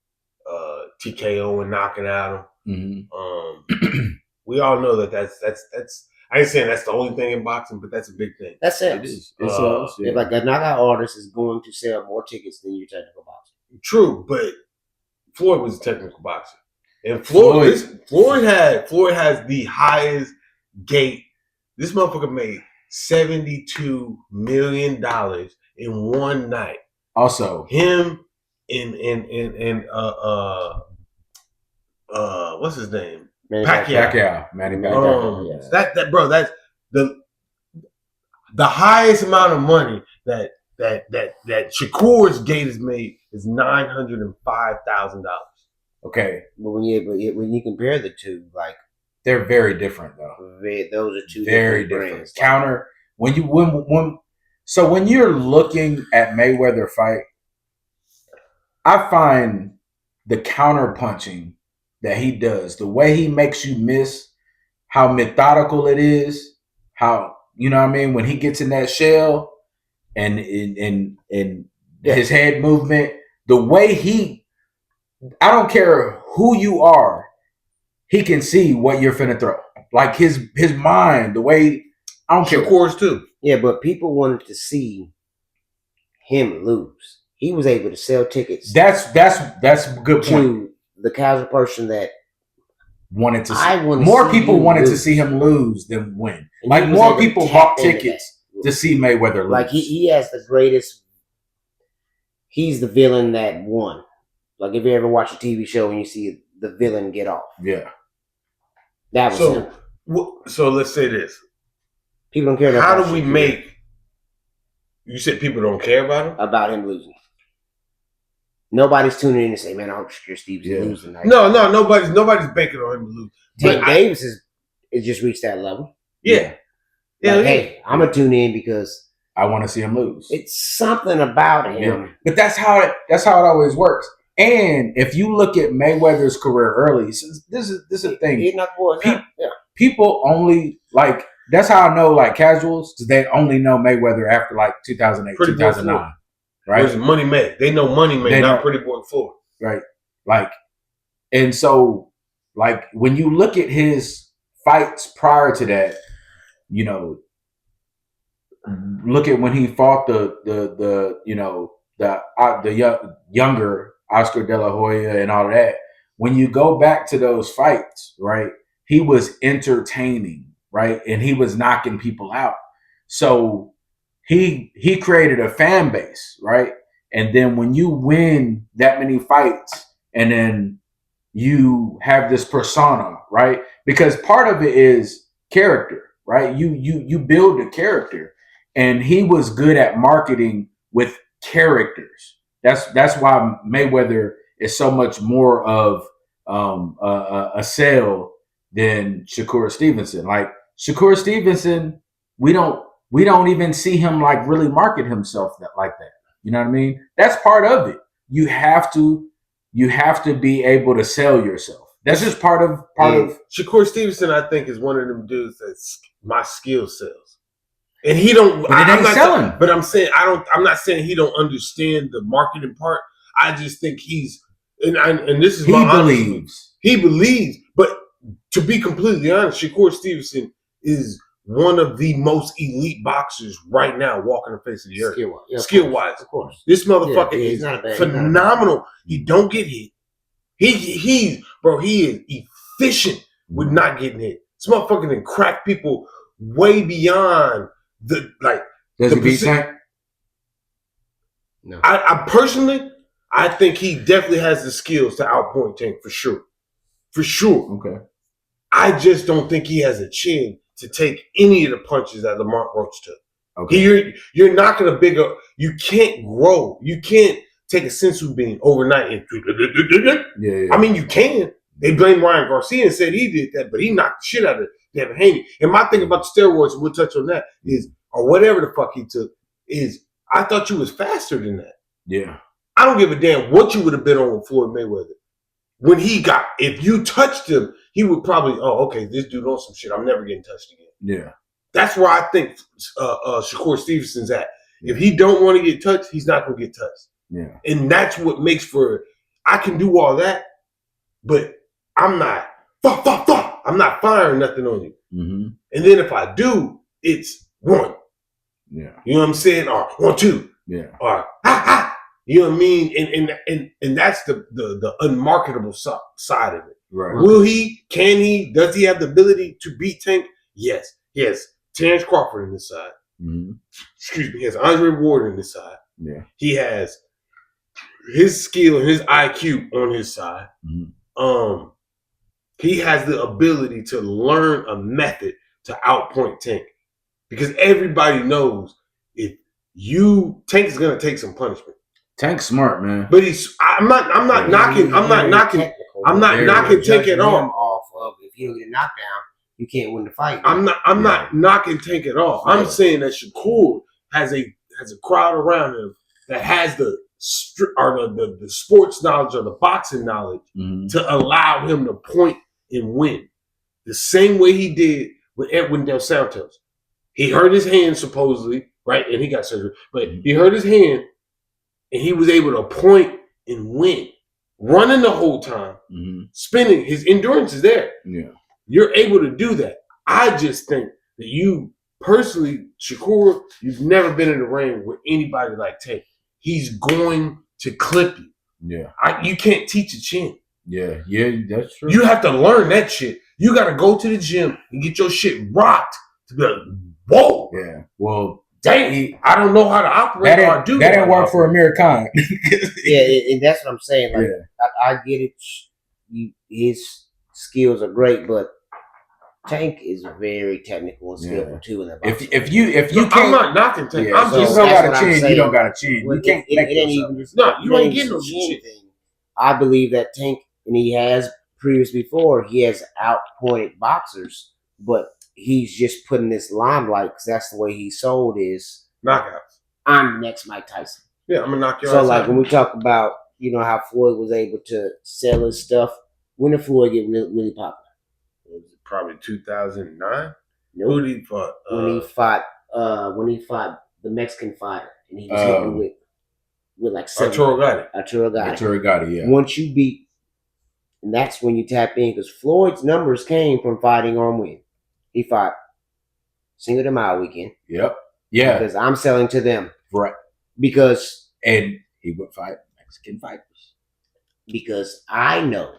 TKO and knocking out them. Mm-hmm. We all know that's. I ain't saying that's the only thing in boxing, but that's a big thing. That's it. It is. It sells. Yeah. Like a knockout artist is going to sell more tickets than your technical boxer. True, but Floyd was a technical boxer, and Floyd has the highest gate. This motherfucker made $72 million in one night. Also, him and what's his name? Manny Pacquiao. Pacquiao. That's the highest amount of money that Shakur's gate has made is $905,000. Okay, but when you compare the two, like they're very different though. Those are two very different different. brands. When you're looking at Mayweather fight, I find the counter punching that he does, the way he makes you miss, how methodical it is, how you know what I mean when he gets in that shell and his head movement, the way I don't care who you are, he can see what you're finna throw. Like his mind, the way I don't care. Shakur's too. Yeah, but people wanted to see him lose. He was able to sell tickets. That's a good point. To the casual person that wanted to see. I want more people wanted to see him lose than win. And like more people bought tickets to see Mayweather lose. Like he has the greatest. He's the villain that won. Like if you ever watch a TV show and you see the villain get off. Yeah. That was him. So let's say this. People don't care. How do we make? You said people don't care about him? About him losing. Nobody's tuning in to say, "Man, I hope Shakur Stevenson losing." No, nobody's banking on him to lose. Tank Davis is just reached that level. Yeah. Like, hey, I'm gonna tune in because I want to see him lose. It's something about him. Yeah. But that's how it always works. And if you look at Mayweather's career early, this is a thing. People only like. That's how I know like casuals because they only know Mayweather after like 2008, 2009. Right? Where's Money May? They know Money May, not Pretty Boy Floyd. Right. Like, and so, like, when you look at his fights prior to that, you know, look at when he fought the younger Oscar De La Hoya and all of that. When you go back to those fights, right, he was entertaining, right, and he was knocking people out. So he created a fan base, right? And then when you win that many fights and then you have this persona, right? Because part of it is character, right? You build a character, and he was good at marketing with characters. That's why Mayweather is so much more of a sale than Shakur Stevenson. Like Shakur Stevenson, we don't even see him like really market himself like that. You know what I mean? That's part of it. You have to be able to sell yourself. That's just part of Shakur Stevenson, I think, is one of them dudes that's my skill sells. And he don't but I'm not selling. But I'm saying I'm not saying he don't understand the marketing part. I just think he's and this is he believes. But to be completely honest, Shakur Stevenson is one of the most elite boxers right now walking the face of the earth. Skill-wise. Of course. This motherfucker is phenomenal. He don't get hit. He is efficient with not getting hit. This motherfucker can crack people way beyond the like. Does he beat Tank? No. I personally, I think he definitely has the skills to outpoint Tank for sure. For sure. Okay. I just don't think he has a chin to take any of the punches that Lamont Roach took. Okay. You're not going to you can't grow. You can't take a sensu bean overnight and yeah. I mean, you can. They blame Ryan Garcia and said he did that, but he knocked the shit out of Devin Haney. And my thing about the steroids, and we'll touch on that, is, or whatever the fuck he took, is I thought you was faster than that. Yeah. I don't give a damn what you would have been on with Floyd Mayweather. if you touched him, he would probably, okay, this dude on some shit. I'm never getting touched again. Yeah. That's where I think Shakur Stevenson's at. If he don't want to get touched, he's not going to get touched. Yeah. And that's what makes for, I can do all that, but I'm not, I'm not firing nothing on you. Mm-hmm. And then if I do, it's one. Yeah. You know what I'm saying? Or 1, 2. Yeah. Or ha ha. You know what I mean? And that's the unmarketable side of it. Right. Will he? Can he? Does he have the ability to beat Tank? Yes. He has Terrence Crawford on this side. Mm-hmm. Excuse me. He has Andre Ward on this side. Yeah. He has his skill and his IQ on his side. Mm-hmm. He has the ability to learn a method to outpoint Tank, because everybody knows if Tank is gonna take some punishment. Tank's smart, man. But I'm not knocking Tank at all. Off of if you don't get a knockdown, you can't win the fight. I'm not knocking Tank at all. Right. I'm saying that Shakur has a crowd around him that has the sports knowledge or the boxing knowledge to allow him to point and win. The same way he did with Edwin Del Santos. He hurt his hand supposedly, right? And he got surgery. But he hurt his hand and he was able to point and win. Running the whole time, spinning, his endurance is there. Yeah. You're able to do that. I just think that you personally, Shakur, you've never been in the ring with anybody like Tank. He's going to clip you. Yeah. You can't teach a chin. Yeah. Yeah, that's true. You have to learn that shit. You got to go to the gym and get your shit rocked to be like, whoa. Yeah. Well, dang, I don't know how to operate or do that. That didn't work for Amir Khan. Yeah, and that's what I'm saying. Like, I get it. His skills are great, but Tank is very technical and skillful too. In that if you can't, I'm not knocking Tank. Yeah, I'm just you don't got a chin. You don't got a chin. You can't make yourself. You ain't getting no shit. I believe that Tank, and he has previously before, he has outpointed boxers, but he's just putting this limelight because that's the way he sold is knockouts. I'm next Mike Tyson. Yeah, I'm gonna knock your ass out. So, out. when we talk about how Floyd was able to sell his stuff, when did Floyd get really popular? Was it probably 2009? Nope. Who did he fought? When he fought the Mexican fighter, and he was hitting with like Arturo Gatti. Yeah. Once you beat, and that's when you tap in because Floyd's numbers came from fighting on win. He fought Cinco de Mayo weekend. Yep. Yeah. Because I'm selling to them. Right. And he would fight Mexican fighters. Because I know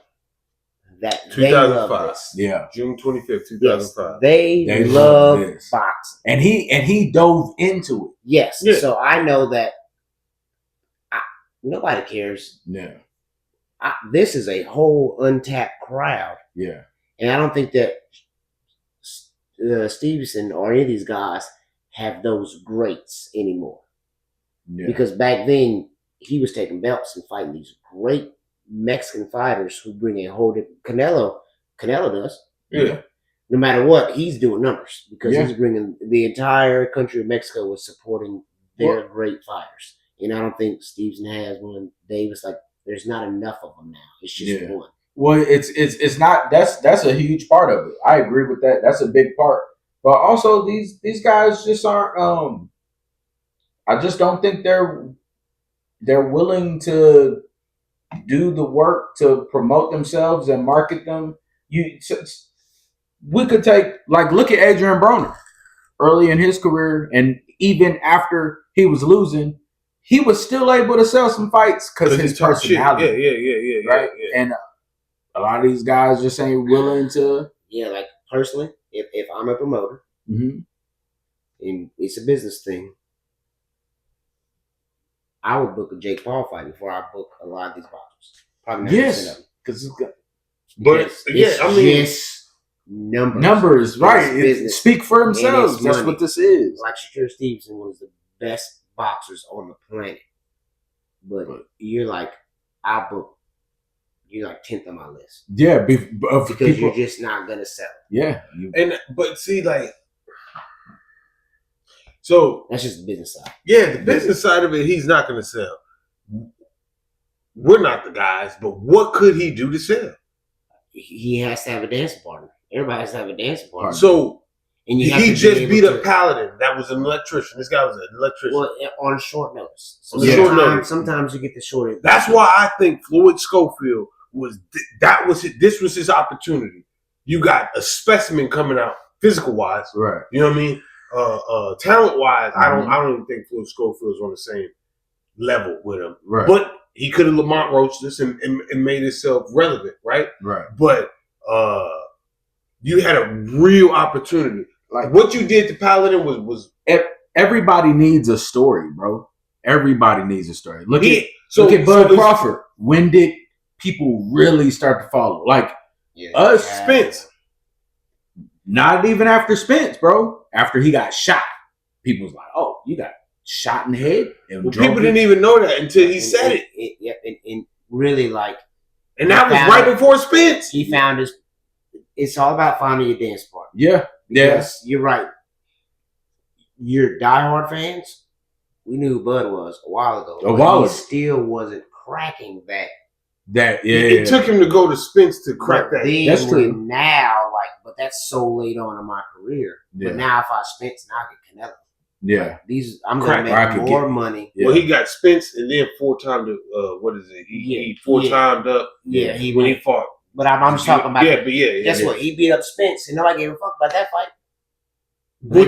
that they love this. Yeah. June 25th, 2005. Yes, they love boxing. And he dove into it. Yes. Yeah. So I know that nobody cares. Yeah. This is a whole untapped crowd. Yeah. And I don't think that Stevenson or any of these guys have those greats anymore. Yeah. Because back then, he was taking belts and fighting these great Mexican fighters who bring a whole different... Canelo does. Yeah. No matter what, he's doing numbers because he's bringing... The entire country of Mexico was supporting their great fighters. And I don't think Stevenson has one. Davis, there's not enough of them now. It's just one. Well, it's not. That's a huge part of it. I agree with that. That's a big part. But also, these guys just aren't. I just don't think they're willing to do the work to promote themselves and market them. We could take look at Adrian Broner early in his career, and even after he was losing, he was still able to sell some fights because his personality. Yeah. Right, and a lot of these guys just ain't willing to. Yeah, personally, if I'm a promoter, and it's a business thing, I would book a Jake Paul fight before I book a lot of these boxers. Probably 90% of them. Because it's good. But numbers, right? It speak for themselves. That's what this is. Like Shakur Stevenson was the best boxers on the planet, but you're I book. You're 10th on my list. Yeah, because you're just not gonna sell. Yeah, but see, so that's just the business side. Yeah, the business side of it, he's not gonna sell. we're not the guys, but what could he do to sell? He has to have a dancing partner. Everybody has to have a dancing partner. So and you have he to just be beat able up Paladin. That was an electrician. This guy was an electrician. Well, on short notice. So Short notice. Sometimes you get the short. That's why I think Floyd Schofield this was his opportunity. You got a specimen coming out physical wise, Right. You know what I mean? Talent wise, I don't even think Floyd Schofield's on the same level with him. Right. But he could have Lamont Roach this and made himself relevant, right? Right. But you had a real opportunity. Like what you did to Paladin was everybody needs a story, bro. Everybody needs a story. Look at Bud Crawford. When did people really start to follow? Like us, Spence. Not even after Spence, bro. After he got shot, people was like, "Oh, you got shot in the head." And people didn't even know that until he said it. And really, like, and that was right before Spence. He found his. It's all about finding your dance partner. Yeah. Yes, you're right. You're diehard fans. We knew who Bud was a while ago. He still wasn't cracking that. It took him to go to Spence to crack that. That's true. Now, but that's so late on in my career. Yeah. But now if I Spence, now I get Canelo. Yeah. I'm going to make more money. Yeah. Well, he got Spence and then 4-timed what is it? He 4-timed up. Yeah. When he fought. But I'm just talking about. Guess what? He beat up Spence, and nobody gave a fuck about that fight. But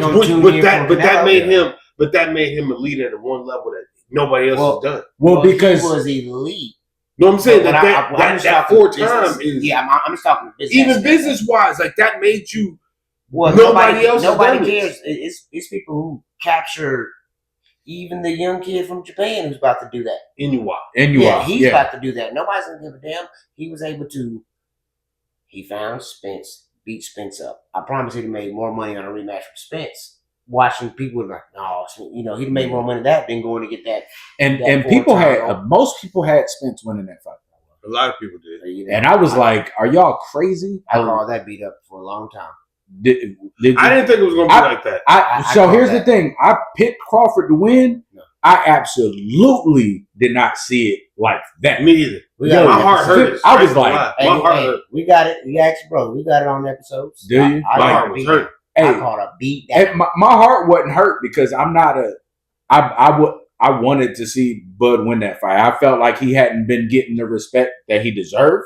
that made him a leader at one level that nobody else has done. Well, because he was elite. No, I'm saying that 4-time is. Yeah, I'm just talking business. Even business wise, like that made you. Well, nobody cares. It's people who capture. Even the young kid from Japan who's about to do that. Inuwa. Yeah, he's about to do that. Nobody's gonna give a damn. He was able to. He found Spence, beat Spence up. I promise he'd have made more money on a rematch with Spence. Watching people like, no, he'd made more money that than going to get that. And people most people had Spence winning that fight. A lot of people did. And I was like, are y'all crazy? I called that beat up for a long time. I didn't think it was going to be like that. So here's the thing. I picked Crawford to win. No. I absolutely did not see it like that. Me either. My heart hurt. I was like, my heart hurt. We got it. We asked, bro. We got it on episodes. Do you? My heart was hurt. I called a beat down. My heart wasn't hurt because I'm not I wanted to see Bud win that fight. I felt like he hadn't been getting the respect that he deserved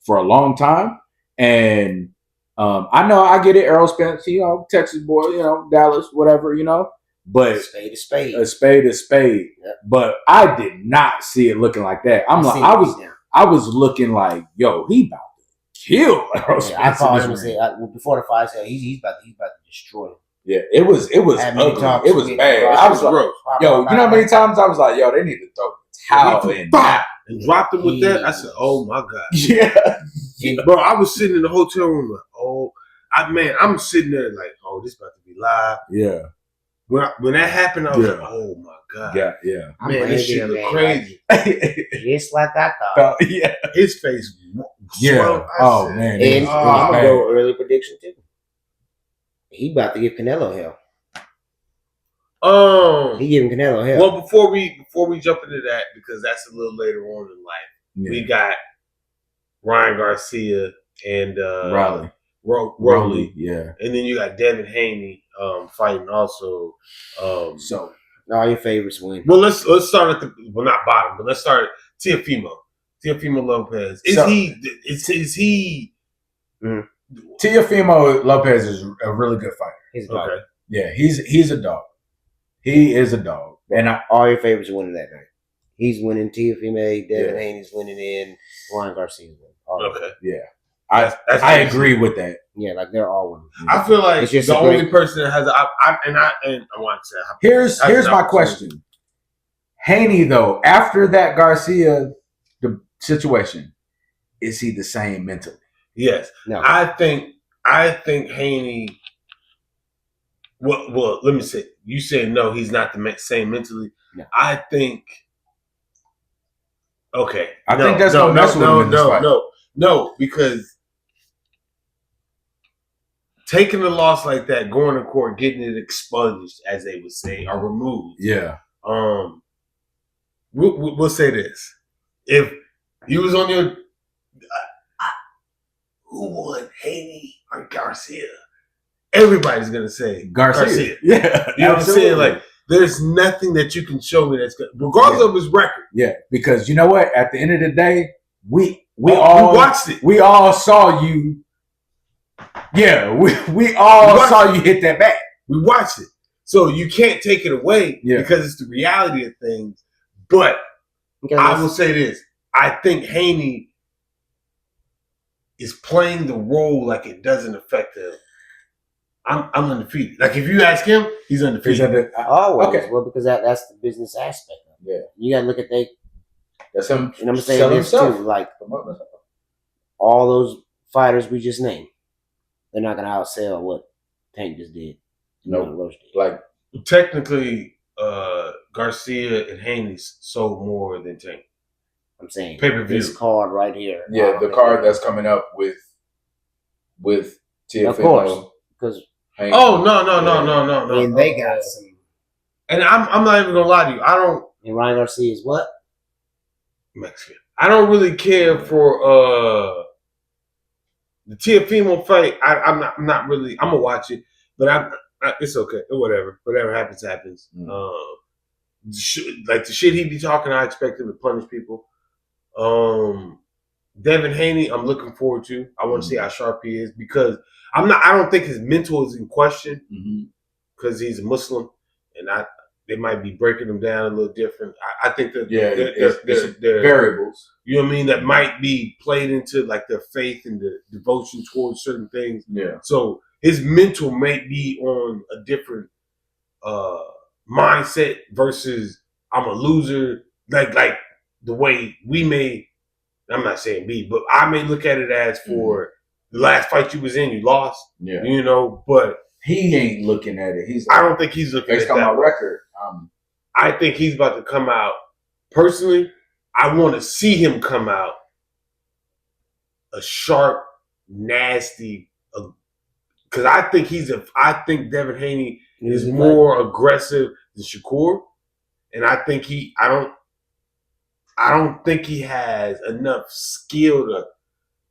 for a long time. And I know I get it, Errol Spence, Texas boy, Dallas, whatever, but a spade is spade. A spade is spade. Yep. But I did not see it looking like that. I was looking like, yo, he about to kill Errol Spence. I called him and said before the fight, I said he's about to destroy him. Yeah, it was ugly. It was bad. I was like, yo, you know how many times I was like, yo, they need to throw the towel in now. And dropped him with that. I said, oh my God. Yeah. Bro, I was sitting in the hotel room like, I'm sitting there like, oh, this about to be live. Yeah. When that happened, I was like, oh my God. Yeah. Man, this shit look crazy. Just like I thought. Yeah. His face swelled. Oh, man. And I'm going to go early prediction too. He about to give Canelo hell. He giving Canelo hell. Well, before we jump into that, because that's a little later on in life, we got Ryan Garcia and Rowley. Yeah. And then you got Devin Haney fighting also. So all your favorites win. Well, let's start at not bottom, but let's start at Teofimo Lopez. Is he? Mm. Teofimo Lopez is a really good fighter. He's a dog. Okay. Yeah, he's a dog. He is a dog. And all your favorites are winning that night. He's winning Teofimo, Devin Haney's winning in, Ryan Garcia's winning. Okay. Yeah. I agree with that. Yeah, like they're all winning. I feel like the only person that has I want to say here's my question. Haney though, after that Garcia situation, is he the same mentally? Yes. No. I think Haney. Well, let me say. You said no, he's not the same mentally. No. I think. Okay. I think that's gonna mess with him in this fight. No, because taking a loss like that, going to court, getting it expunged, as they would say, or removed. Yeah. We'll say this: if he was on your, who won, Haney or Garcia? Everybody's gonna say Garcia. Yeah, you know what I'm saying? Like, there's nothing that you can show me that's good, regardless of his record. Yeah, because you know what? At the end of the day, we all watched it. We all saw you. Yeah, we all saw you hit that bat. We watched it, so you can't take it away because it's the reality of things. But I will say this: I think Haney is playing the role like it doesn't affect him. I'm undefeated. Like, if you ask him, he's undefeated. Always. Okay. Well, because that's the business aspect of it. Yeah. You gotta look at that's him. And I'm saying this too. Like, all those fighters we just named, they're not gonna outsell what Tank just did. No, Roach did. like, technically, Garcia and Haney sold more than Tank. I'm saying pay-per-view. This card right here. Yeah, the card that's coming up with TFN. Of course, because no. And they got some. And I'm not even gonna lie to you. I don't. And Ryan Garcia is what? Mexican. I don't really care for the TFN fight. I'm not really. I'm gonna watch it, but it's okay. Whatever happens. Like the shit he be talking, I expect him to punish people. Devin Haney, I'm looking forward to. I want to see how sharp he is, because I don't think his mental is in question, because he's a Muslim, and they might be breaking him down a little different. I think that they're variables. You know what I mean? That might be played into like their faith and the devotion towards certain things. Yeah. So his mental may be on a different mindset versus I'm a loser. Like the way we may. I'm not saying me, but I may look at it as for the last fight you was in, you lost. Yeah. You know, but he ain't looking at it. He's like, I don't think he's looking at it. Based on my record. I think he's about to come out. Personally, I want to see him come out a sharp, nasty, because I think Devin Haney is more aggressive than Shakur, and I think I don't think he has enough skill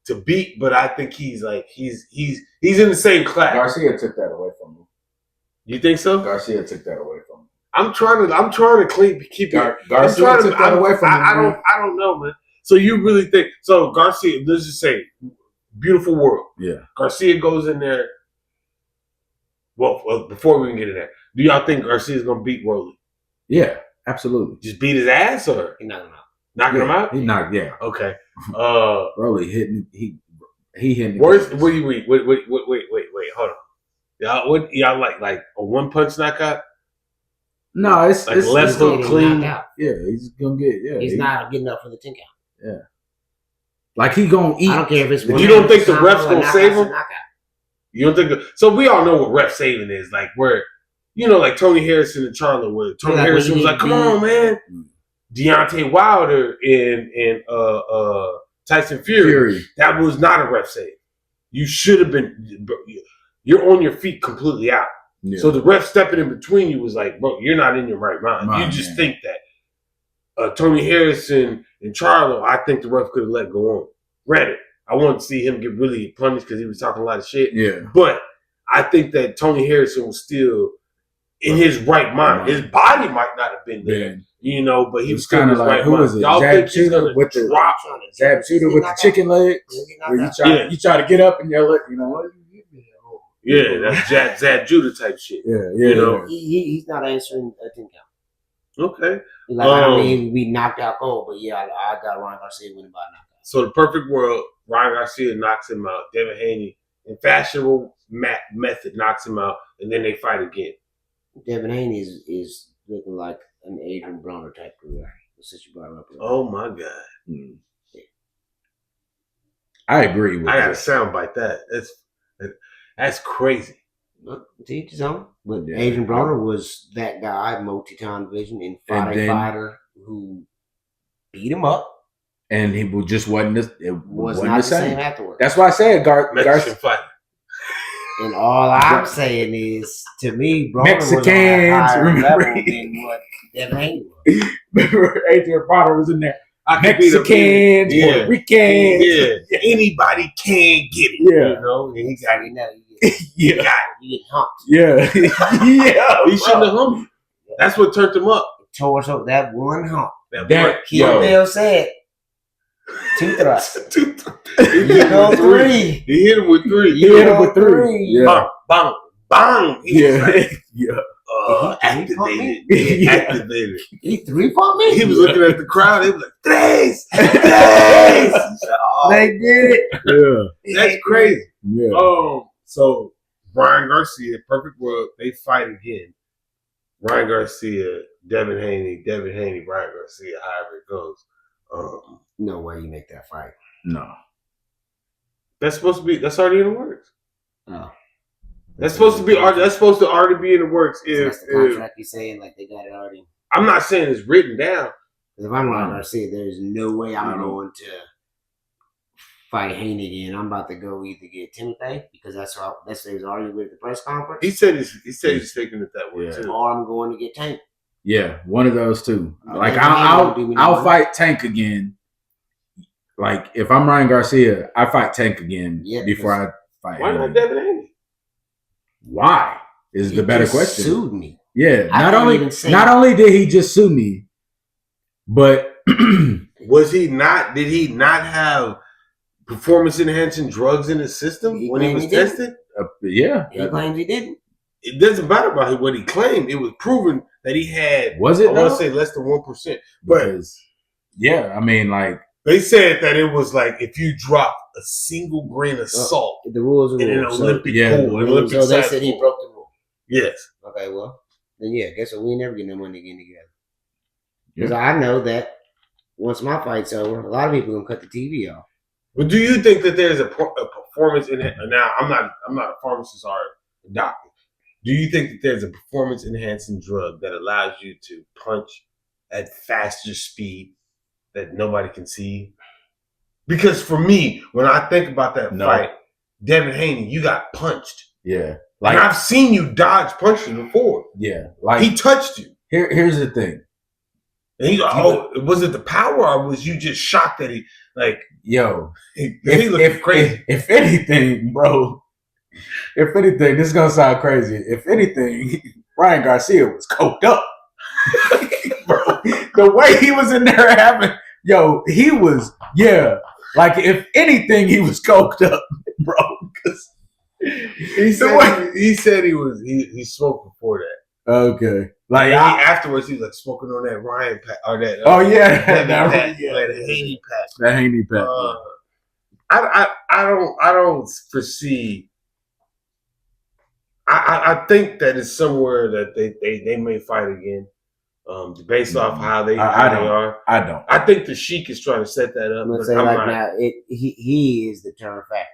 to beat, but I think he's in the same class. Garcia took that away from him. You think so? Garcia took that away from him. I'm trying to keep it. Garcia took that away from him. I don't know, man. So you really think so? Garcia, let's just say, beautiful world. Yeah. Garcia goes in there. Well, before we can get in there, do y'all think Garcia's gonna beat Rolly? Yeah, absolutely. Just beat his ass, or he knocked him out? Knocking him out? He knocked. Yeah. Okay. Rolly hitting. He hitting. Wait. Hold on. Y'all like a one punch knockout? No, it's like left hook clean. Yeah, he's gonna get. Yeah, he's not getting up for the 10 count. Yeah, like he gonna eat. I don't care if it's. You don't think the refs gonna save him? You don't think? So we all know what ref saving is. Like where, like Tony Harrison and Charlo, where Tony Harrison was like, "Come on, man." Deontay Wilder and Tyson Fury. That was not a ref save. You should have been. You're on your feet completely out. Yeah. So the ref stepping in between you was like, bro, you're not in your right mind. You just think that. Tony Harrison and Charlo, I think the ref could have let go on. Granted, I wanted to see him get really punished because he was talking a lot of shit. Yeah. But I think that Tony Harrison was still in his right mind. His body might not have been there, but he was kind of like, who was it? Y'all think he's gonna with the drop on it? Zab Judah with the chicken legs, where you try to get up and yell at, what? Yeah, that's Zab Judah type shit. Yeah. He's not answering a 10 count. Okay. Like, I don't mean we knocked out cold, but yeah, I got Ryan Garcia winning by knockout. So the perfect world, Ryan Garcia knocks him out. Devin Haney, in fashionable method, knocks him out, and then they fight again. Devin Haney is looking like an Adrian Broner type career. Since you brought him up. Oh my God. Yeah. I agree with I got to soundbite that. That's crazy. To each his own. But Adrian Broner was that guy, multi-time division, and fought a fighter who beat him up. And he just wasn't the same afterwards. That's why I said Garcia fighter. And all I'm saying is, to me, Broner Mexicans, was on a higher level than what Devin Haney was. Remember, Adrian Broner was in there. I can beat Mexicans, yeah. Puerto Ricans. Yeah. Anybody can get it. Yeah. You know, and he got it. Yeah. Got it. You get humped. Yeah. Yeah. He shouldn't have humped. That's what turned him up. Torso, that one hump. That Kill Bill said. 2 thrusts. He You hit him go with 3. He hit him with 3. He hit him with 3. Yeah. Bang, bang, bang. He was Yeah. like, Yeah. activated. Yeah. Activated. He 3-pumped me? He was looking at the crowd. He was like, Tres! Tres! They did it. Yeah. That's crazy. Yeah. So Ryan Garcia, perfect world, they fight again. Ryan Garcia, Devin Haney, Ryan Garcia, however it goes. No way you make that fight. No. That's already in the works. Oh. That's supposed to already be in the works. So that's the contract you're saying, like they got it already. I'm not saying it's written down. Because if I'm Ryan Garcia, there's no way I'm going to fight Haney again. I'm about to go either get Timothy, because that's what he was arguing with at the press conference. He said he's taking it that way Yeah. too. Or I'm going to get Tank. Yeah, one of those two. Like Maybe I'll fight Tank again. Like if I'm Ryan Garcia, I fight Tank again before I fight. Why not Devin Haney? Why is the better question? Sued me. Yeah. I Not only did he just sue me, but did he not have performance enhancing drugs in his system when he was tested? Yeah. He claims he didn't. It doesn't matter about what he claimed. It was proven that he had. Was it? I want to say less than 1%. But because, yeah, I mean, like they said that it was like if you drop a single grain of salt The rules are in an rules. Olympic yeah, pool. So they said he broke the rule. Yes. Okay, well, then guess what? We never get no money again together. Because I know that once my fight's over, a lot of people gonna cut the TV off. But do you think that there's a performance in it? Now, I'm not a pharmacist or a doctor. Do you think that there's a performance enhancing drug that allows you to punch at faster speed that nobody can see? Because for me, when I think about that fight, Devin Haney, you got punched. yeah. Like I've seen you dodge punches before. Yeah. Like He touched you. here's the thing. And he's like, was it the power or was you just shocked that he Yo, he looked crazy? If anything, bro, this is gonna sound crazy. If anything, Ryan Garcia was coked up. Bro, the way he was in there he was, like if anything, he was coked up, bro. He said he smoked before that. Okay. Like afterwards, he was like smoking on that Ryan pack or that. that Haney pack. That Haney pack. I don't foresee. I think that it's somewhere that they may fight again, based off how they are. I don't. I think the Sheik is trying to set that up. I'm gonna say now, he is the turn factor.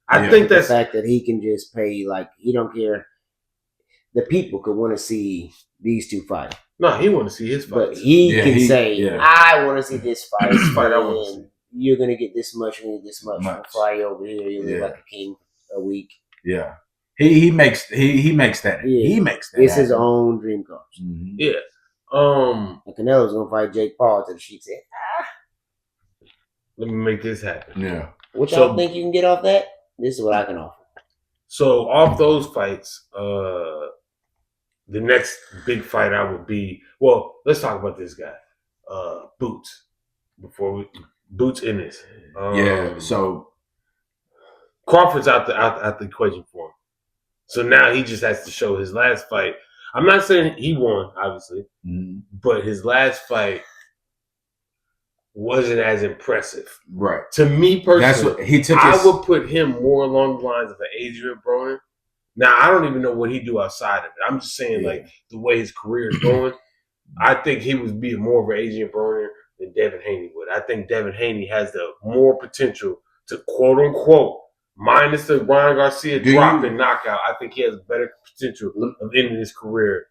I think that's the fact that he can just pay, like he don't care. The people could want to see these two fight. No, he want to see his fight. But he can say, I want to see this fight. And you're going to get this much and this much. I'll fly over here. You'll live like a king a week. Yeah. He makes that. Yeah. He makes that. It's his own dream coach. Mm-hmm. Yeah. And Canelo's going to fight Jake Paul till the Sheik said, let me make this happen. Yeah. What y'all think you can get off that? This is what I can offer. So off those fights, the next big fight I would be. Well, let's talk about this guy, Boots. Boots in this. So Crawford's out the equation for him. So now he just has to show his last fight. I'm not saying he won, obviously, but his last fight wasn't as impressive. Right. To me personally, that's what he took. I would put him more along the lines of an Adrian Broner. Now, I don't even know what he do outside of it. I'm just saying, like, the way his career is going, I think he would be more of an Adrian Broner than Devin Haney would. I think Devin Haney has the more potential to, quote-unquote, minus the Ryan Garcia drop and knockout. I think he has better potential of ending his career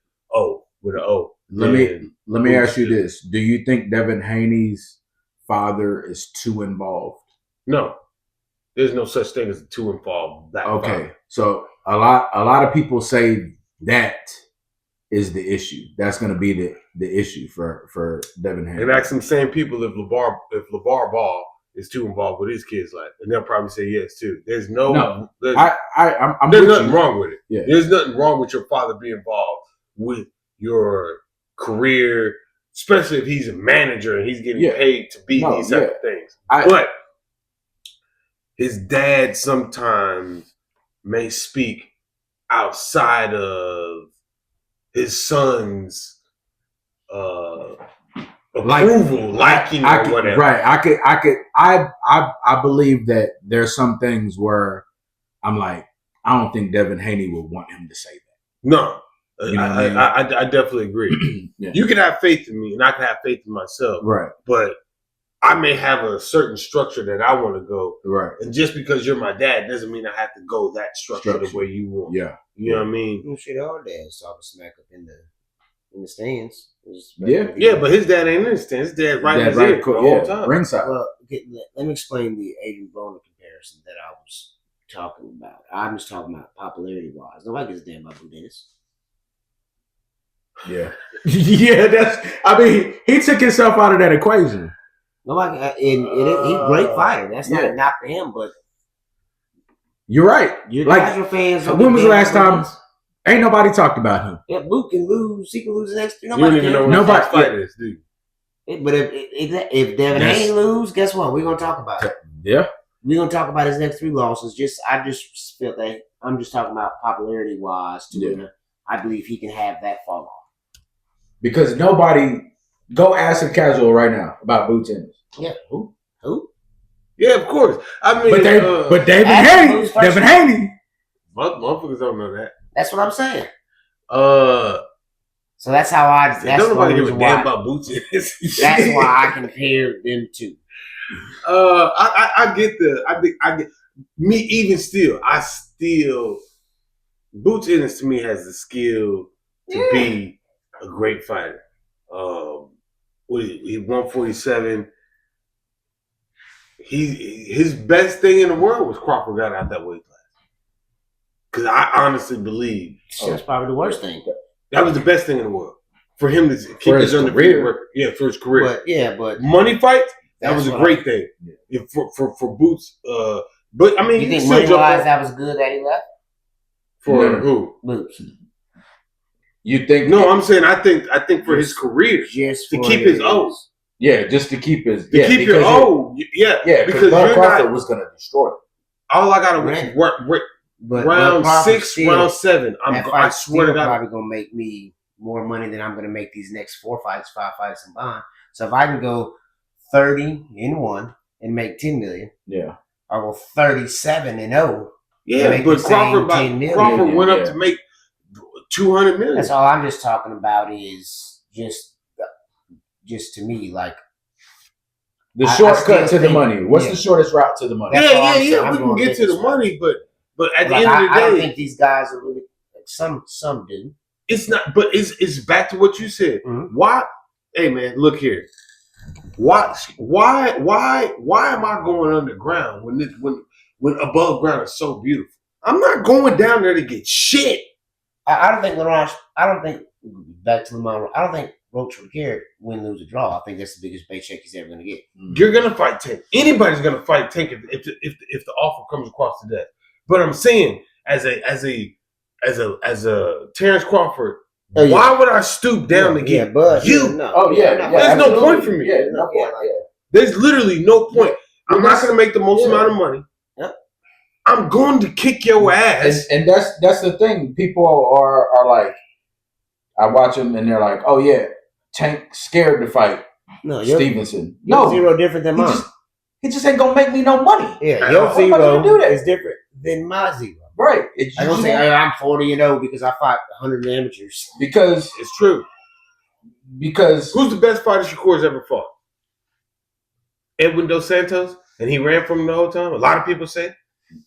with an O. Let me ask you this. Do you think Devin Haney's father is too involved? No. There's no such thing as a too involved black father. So a lot of people say that is the issue. That's going to be the issue for Devin Haney. And ask some same people if LeVar Ball is too involved with his kids' life, and they'll probably say yes too. There's I'm there's with nothing you. wrong with it. Yeah. There's nothing wrong with your father being involved with your career, especially if he's a manager and he's getting paid to be these type of things. But his dad sometimes may speak outside of his son's approval, liking, or whatever. Right. I believe that there's some things where I'm like, I don't think Devin Haney would want him to say that. No. You know what I mean? I definitely agree. Yeah. You can have faith in me, and I can have faith in myself. Right. But I may have a certain structure that I want to go. Right. And just because you're my dad doesn't mean I have to go that structure the way you want. Yeah. You know what I mean? Well, shit, our dads talking smack up in the stands. Yeah, but his dad ain't in the stands. His dad right in his ear the whole time. Ringside. Well, let me explain the Adrian Broner comparison that I was talking about. I'm just talking about popularity-wise. Nobody gives a damn about Blue Dennis. Yeah. Yeah, he took himself out of that equation. Nobody, he's a great fighter. That's not a knock to him, but you're right. Your like, casual fans. When was the last time? Ain't nobody talked about him. Yeah, Boot can lose. He can lose the next. You don't even know what nobody fight is, do you? But if Devin Haney lose, guess what? We're gonna talk about it. Yeah, we're gonna talk about his next 3 losses. I just feel that I'm just talking about popularity wise. I believe he can have that fall off. Because nobody go ask a casual right now about Boot Tennis. Yeah, who? Yeah, of course. I mean, but Devin Haney. Motherfuckers don't know that. That's what I'm saying. So that's how I. That's don't nobody give a damn about Boot Tennis. That's why I compare them two. I get me even still. Boot Tennis to me has the skill to be a great fighter. What is he 147. His best thing in the world was Crawford got out that weight class. Because I honestly believe that's probably the worst thing. That was the best thing in the world for him to keep his undefeated record. Yeah, for his career. But money fights, that was a great thing. Yeah, for Boots. But I mean, you think money wise that was good that he left? For who? Boots. You think? No, I'm saying I think for his career, just to keep his O's. Yeah, just to keep his keep your O. Yeah, because Crawford was going to destroy it. All I got to work. But round 6, round 7. I swear to God, probably gonna make me more money than I'm gonna make these next 5 fights combined. So if I can go 30-1 and make $10 million, I'll go 37-0. Yeah, but Crawford went up to make $200 million. That's all I'm just talking about is just to me like the shortcut to the money. What's the shortest route to the money? Yeah. We can get to the money, but at the end of the day, I don't think these guys are really. Some do. It's not, but it's back to what you said. Mm-hmm. Why? Hey man, look here. Why am I going underground when above ground is so beautiful? I'm not going down there to get shit. I don't think Laurent. Back to Lamar. I don't think Roach would care win, lose, or draw. I think that's the biggest paycheck he's ever going to get. You're going to fight Tank. Anybody's going to fight Tank if the offer comes across the desk. But I'm saying, as a Terrence Crawford, why would I stoop down to get you? There's no point for me. There's literally no point. I'm not going to make the most amount of money. Yep. I'm going to kick your ass. And that's the thing. People are like, I watch them and they're like, oh yeah, Tank scared to fight Stevenson. No, zero different than mine. He just ain't gonna make me no money. Yeah, your zero is different than my zero. Right. I don't say I'm 40-0 because I fought 100 amateurs. Because it's true. Because who's the best fighter Shakur's ever fought? Edwin Dos Santos, and he ran from him the whole time. A lot of people say.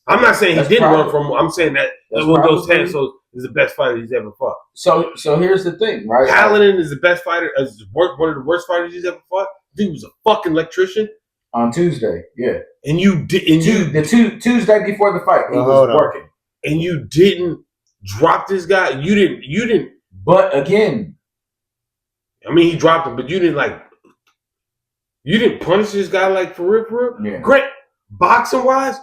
I'm not saying he didn't run from him. I'm saying that Edwin Dos Santos is the best fighter he's ever fought. So here's the thing, right? Paladin is the best fighter, one of the worst fighters he's ever fought. He was a fucking electrician. On Tuesday, yeah. And you did, Tuesday before the fight, he was working. And you didn't drop this guy. You didn't But again, I mean, he dropped him, but you didn't punish this guy like for real. Yeah. Great, boxing wise,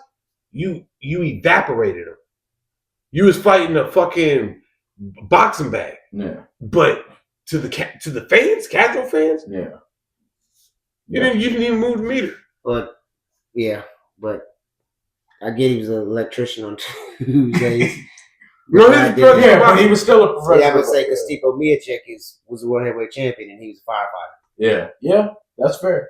you evaporated him. You was fighting a fucking boxing bag. Yeah. But to the fans, casual fans, yeah. You didn't even move the meter. But I get he was an electrician on Tuesdays. No, but he was still a professional. Yeah, I would say because Stipe Miocic was a world heavyweight champion and he was a firefighter. Yeah, that's fair.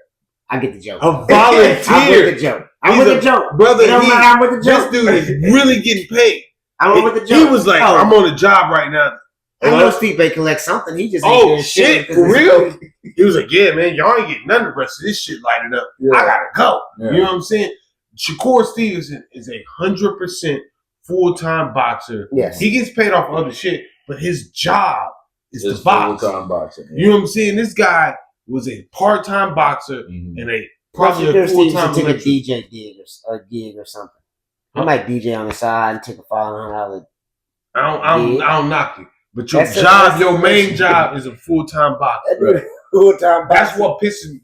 I get the joke. A volunteer. I'm with the joke. I'm with the joke. Brother, I'm with the joke. This dude is really getting paid. I'm with the joke. He was like, I'm on a job right now. I know Stipe collects something. He just ain't doing shit. For real? He was like, yeah, man, y'all ain't getting none of the rest of this shit lighted up. Yeah. I gotta go. Yeah. You know what I'm saying? Shakur Stevenson is a 100% full-time boxer. Yes. He gets paid off other shit, but his job is to box. Full-time boxing. Yeah. You know what I'm saying? This guy was a part-time boxer and probably a full-time took a DJ gig or something. I might DJ on the side and take a $500. I don't knock you. But your main job is a full-time boxer. Right. Full-time boxer.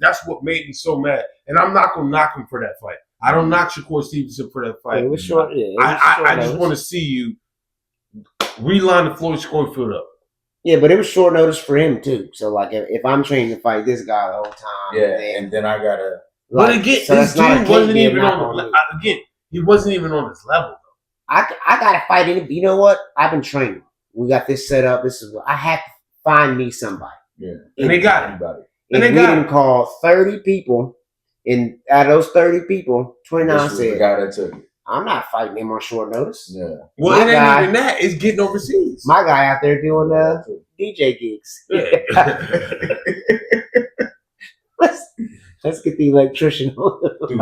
That's what made me so mad. And I'm not gonna knock him for that fight. I don't knock Shakur Stevenson for that fight. It was short. I just want to see you reline the Floyd Schofield up. Yeah, but it was short notice for him too. So like, if I'm training to fight this guy the whole time, and then I gotta. But again, so this dude wasn't even on. He wasn't even on his level though. I gotta fight him. You know what? I've been training. We got this set up. This is what I have to find me somebody. Yeah, and they got anybody. And we didn't call 30 people. And out of those 30 people, 29 said, the guy that took it. I'm not fighting him on short notice. Yeah. Well, it ain't even that. It's getting overseas. My guy out there doing DJ gigs. Yeah. Let's get the electrician on. Dude.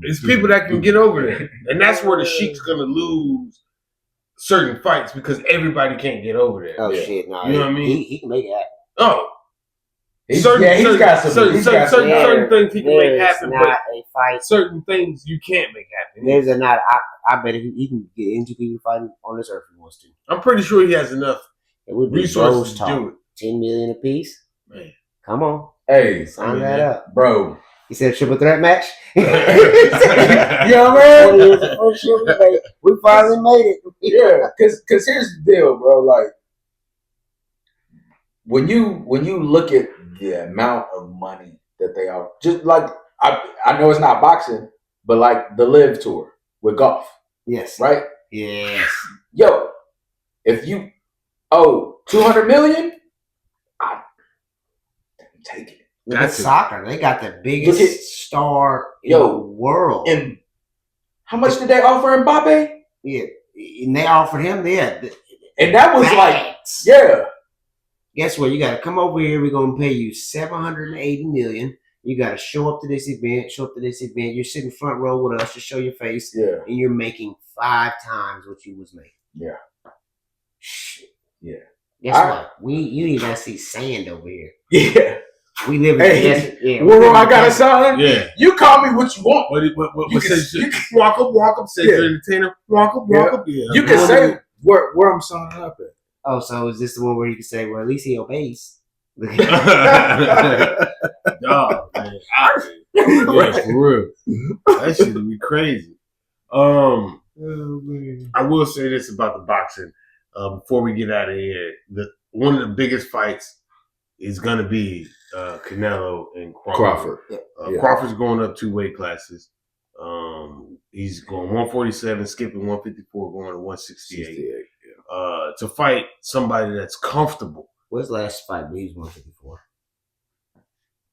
It's people that can get over there. And that's where the Sheik's going to lose certain fights because everybody can't get over there. Oh, shit. No, you know what I mean? He can make it happen. Oh. He's got certain things he can make happen, not a fight. Certain things you can't make happen. There's a not. I bet he can get into people fighting on this earth if he wants to. I'm pretty sure he has enough resources to do it. $10 million a piece. Man, come on. Hey, sign that up, bro. He said a triple threat match. You know what I mean? We finally made it. Yeah, because here's the deal, bro. Like when you look at the amount of money that they are, just like I know it's not boxing, but like the Live Tour with golf. Yes. Right? Yes. Yo, if you owe $200 million, I take it. Look at soccer. They got the biggest star in the world. And how much did they offer Mbappe? Yeah. And they offered him, and that was bags. Guess what? You got to come over here. We're going to pay you $780 million. You got to show up to this event. You're sitting front row with us to show your face. Yeah. And you're making 5 times what you was making. Yeah. Shit. Yeah. Guess what? You ain't got to see sand over here. Yeah. We live in the desert. Yeah. Well, I got a son. Yeah. You call me what you want. You can walk up, say you're an entertainer. Walk up. Yeah. You can say where I'm signing up at. Oh, so is this the one where you can say, well, at least he obeys? Dog, man. Yeah, for real. That shit would be crazy. I will say this about the boxing before we get out of here. One of the biggest fights is going to be Canelo and Crawford. Crawford's going up 2 weight classes. He's going 147, skipping 154, going to 168. To fight somebody that's comfortable. What's last fight? He was 154.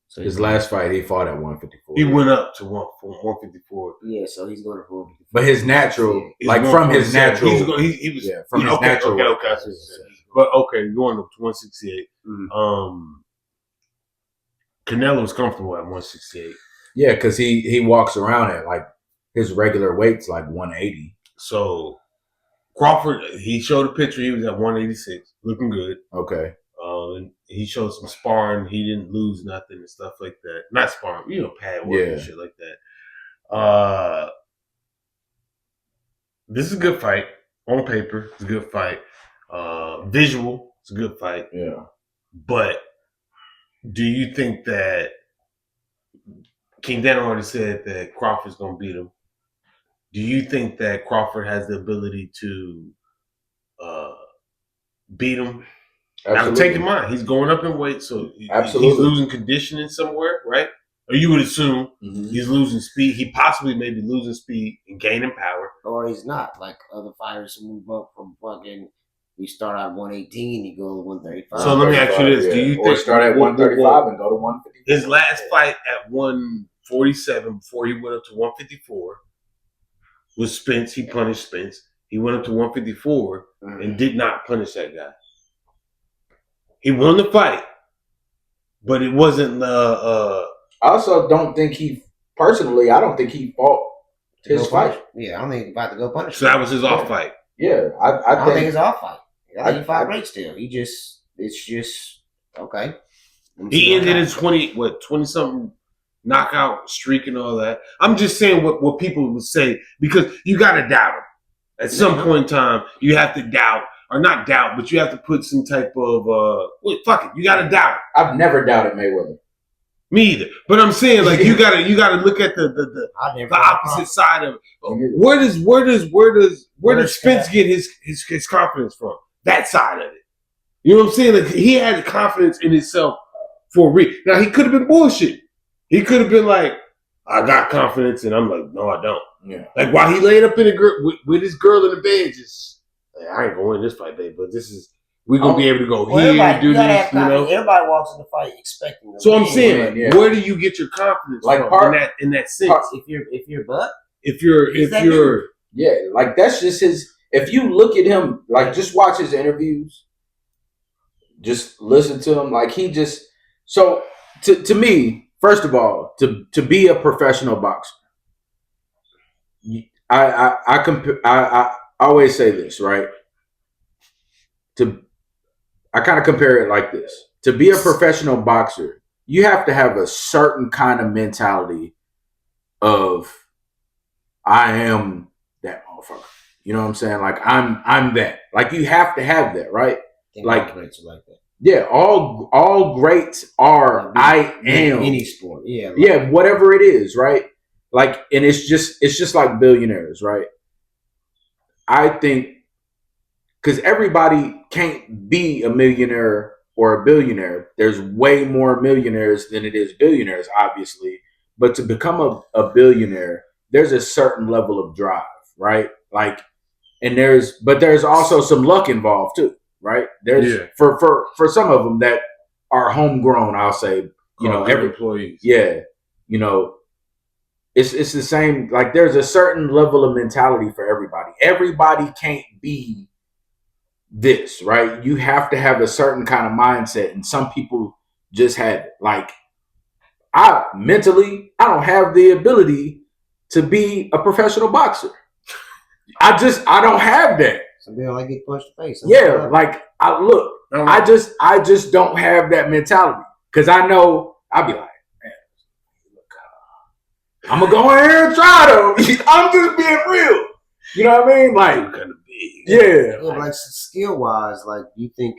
So his last fight, he fought at 154. He went up to 154. Yeah, so he's going to 154. But his natural, like from his natural, he was from his natural. Okay. But going up to 168. Canelo's comfortable at 168. Yeah, because he walks around at like his regular weight's like 180. So Crawford, he showed a picture. He was at 186, looking good. Okay. And he showed some sparring. He didn't lose nothing and stuff like that. Not sparring, pad work and shit like that. This is a good fight. On paper, it's a good fight. Visual, It's a good fight. Yeah. But do you think that King Dan already said that Crawford's going to beat him? Do you think that Crawford has the ability to beat him? Absolutely. Now, take in mind, he's going up in weight, so he's losing conditioning somewhere, right? Or you would assume he's losing speed. He possibly may be losing speed and gaining power. Or he's not. Like other fighters who move up from fucking, we start out 118, you go to 135. So let me ask you this. Do you think start at 135 and go to 150? His last fight at 147 before he went up to 154 was Spence. He punished Spence. He went up to 154 and did not punish that guy. He won the fight, but it wasn't. I also don't think I don't think he fought his fight. Yeah, I don't think he's about to go punish. So that was his off fight. Yeah, I don't think it's off fight. I think he fought great still. It's just okay. He ended his 20-something knockout streak and all that. I'm just saying what people would say because you got to doubt him. At some point in time, you have to doubt. Or not doubt, but you have to put some type of fuck it. You got to doubt. I've never doubted Mayweather. Me either. But I'm saying like you gotta look at the opposite side of it. Where does Spence get his confidence from? That side of it. You know what I'm saying? Like he had confidence in himself for a reason. Now he could have been bullshit. He could have been like, I got confidence, and I'm like, no, I don't. Yeah. Like while he laid up in with his girl in the bed, just. I ain't gonna win this fight, babe, but we're gonna be able to go here and do this. You know, everybody walks in the fight expecting. So I'm saying, where do you get your confidence from in that sense? If you're Buck, if you're like that's just his. If you look at him, like just watch his interviews, just listen to him. Like he just to me, first of all, to be a professional boxer, I always say this, right? I kind of compare it like this. To be a professional boxer, you have to have a certain kind of mentality of I am that motherfucker. You know what I'm saying? Like I'm that. Like you have to have that, right? Like all greats are like that. Yeah, all greats are I am any sport. Yeah. Like, yeah, whatever it is, right? Like and it's just like billionaires, right? I think because everybody can't be a millionaire or a billionaire. There's way more millionaires than it is billionaires, obviously. But to become a billionaire, there's a certain level of drive, right? Like, and there's also some luck involved too, right? There's for some of them that are homegrown, I'll say, every employees. Yeah, It's the same. Like there's a certain level of mentality for everybody. Everybody can't be this, right? You have to have a certain kind of mindset, and some people just have it. Like I don't have the ability to be a professional boxer. I don't have that. Some people like get punched in the face. Yeah, like I just don't have that mentality because I know I'll be like. I'm gonna go in here and try though. I'm just being real. You know what I mean? Like, kind of big. Yeah. Like skill wise, like you think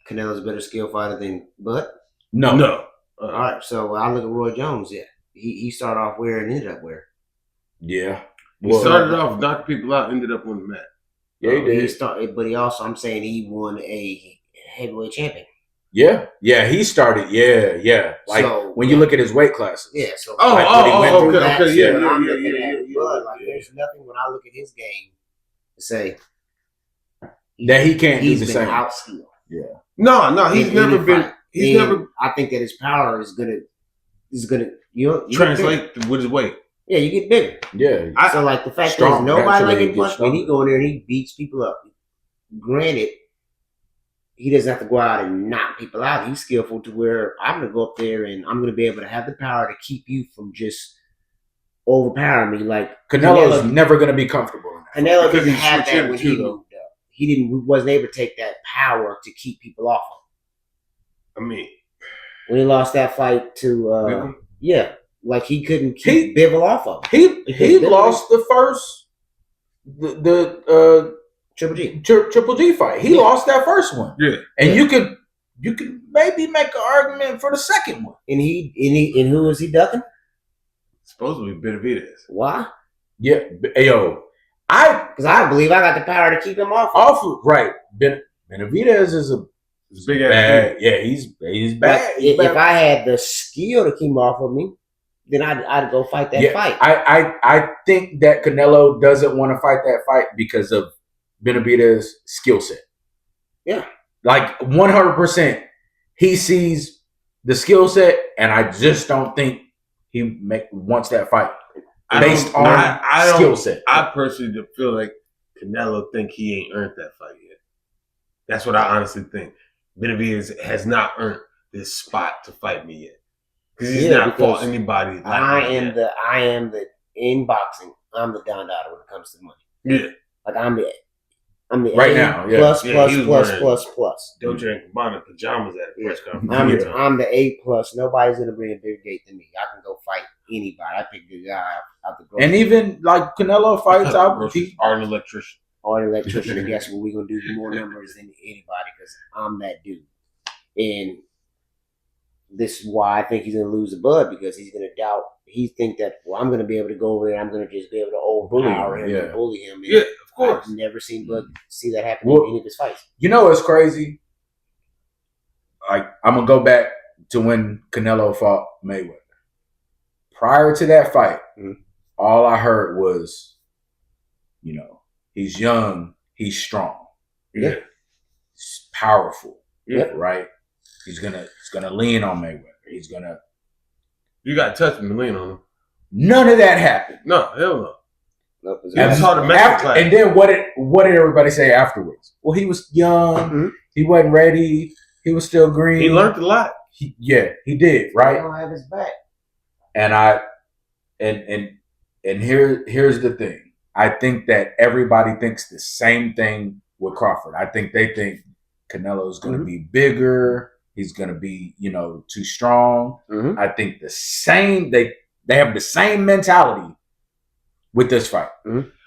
Canelo's a better skill fighter than Bud? No. All right. So I look at Roy Jones. Yeah, he started off where and ended up where. Yeah. He started off knocking people out, ended up on the mat. Yeah, he did. But he also, I'm saying, he won a heavyweight champion. Yeah, he started. Yeah. Like when you look at his weight classes. Yeah. So okay. Yeah. Like there's nothing when I look at his game to say that he can't do the same. Out skill. Yeah. No, he's never been. He's never. I think that his power is gonna you translate with his weight. Yeah, you get bigger. Yeah. So like the fact that nobody like getting punched, and he go in there and he beats people up. Granted. He doesn't have to go out and knock people out. He's skillful to where I'm going to go up there and I'm going to be able to have the power to keep you from just overpowering me. Like Canelo's never going to be comfortable in that. Canelo didn't have that when he moved up. He wasn't able to take that power to keep people off him. I mean, when he lost that fight to like he couldn't keep Bivol off of him. He lost the first Triple G fight. He lost that first one. Yeah. And you could maybe make an argument for the second one. And who is he ducking? Supposed to be Benavidez. Why? Yeah, yo, because I believe I got the power to keep him off. Right. Benavidez is a big bad. Yeah, he's bad. If I had the skill to keep him off of me, then I'd go fight that fight. I think that Canelo doesn't want to fight that fight because of Benavidez's skill set. Yeah. Like 100%. He sees the skill set, and I just don't think he wants that fight based on skill set. I personally feel like Canelo think he ain't earned that fight yet. That's what I honestly think. Benavidez has not earned this spot to fight me yet. Because he's not fought anybody. Like I am the in boxing. I'm the Don Dada when it comes to money. Yeah. Like I'm the right A now. Yeah. plus. Dolce and Gabbana pajamas at a press conference. I'm the A plus. Nobody's gonna bring a bigger gate than me. I can go fight anybody. I pick the guy out the grocery. And even like Canelo fights out Art electrician. Art electrician. And guess what? We're gonna do more numbers than anybody because I'm that dude. And this is why I think he's gonna lose the Bud because he's gonna doubt. He think that I'm gonna be able to go over there. I'm gonna just be able to overpower him and bully him. And yeah, of course. I've never seen Bud see that happen in any of his fights. You know what's crazy? Like I'm gonna go back to when Canelo fought Mayweather. Prior to that fight, all I heard was, he's young, he's strong, he's powerful, right? He's gonna lean on Mayweather. He's gonna. You got to touch him and lean on him. None of that happened. No, hell no. And then what did everybody say afterwards? Well, he was young. He wasn't ready. He was still green. He learned a lot. He did, right? I don't have his back. And here's the thing. I think that everybody thinks the same thing with Crawford. I think they think Canelo's going to be bigger. He's going to be, too strong. I think the same. They have the same mentality with this fight.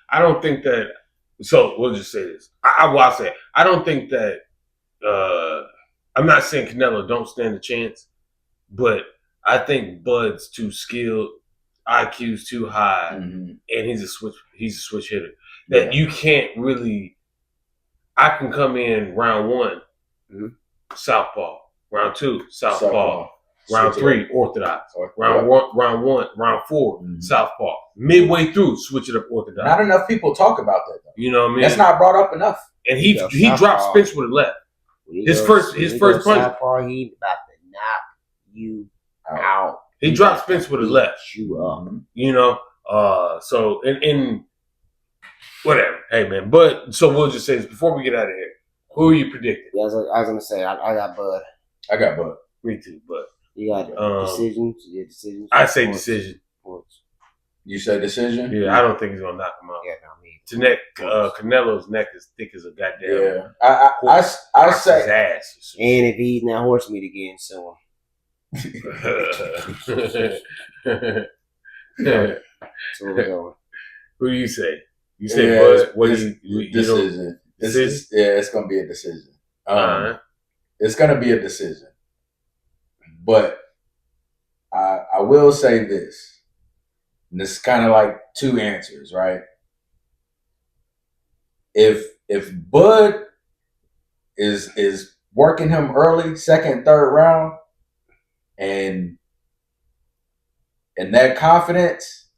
I don't think that. So we'll just say this. I'll say I don't think that. I'm not saying Canelo don't stand a chance, but I think Bud's too skilled, IQ's too high, and he's a switch hitter. That you can't really. I can come in round one, southpaw. Round two, southpaw. Round three, orthodox. Round round four, southpaw. Midway through, switch it up orthodox. Not enough people talk about that though. You know what I mean? That's not brought up enough. And he dropped Spence with a left. His first punch. Southpaw, he about to knock you out. He dropped Spence with a left. You up. So in whatever. Hey man, but so we'll just say this before we get out of here. Who are you predicting? Yeah, I was gonna say I got Bud. I got Bud. Me too, but you got decisions. Yeah, decisions. I say decision. You said decision? Yeah, I don't think he's gonna knock him out. Yeah, no, Canelo's neck is thick as a goddamn. Yeah, I say his ass. And if he's not horse meat again, so. So we're going. Who do you say? You say Bud? What decision? It's gonna be a decision. It's gonna be a decision. But I will say this. And this is kind of like two answers, right? If Bud is working him early, second, third round, and that confidence,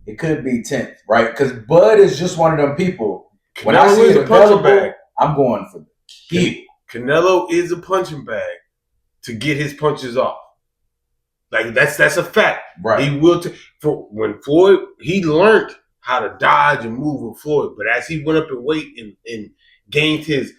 it could be 10th, right? Because Bud is just one of them people. When I see it available, I'm going for the kill. Canelo is a punching bag to get his punches off. Like that's a fact. Right. He will. When Floyd, he learned how to dodge and move with Floyd, but as he went up in weight and gained his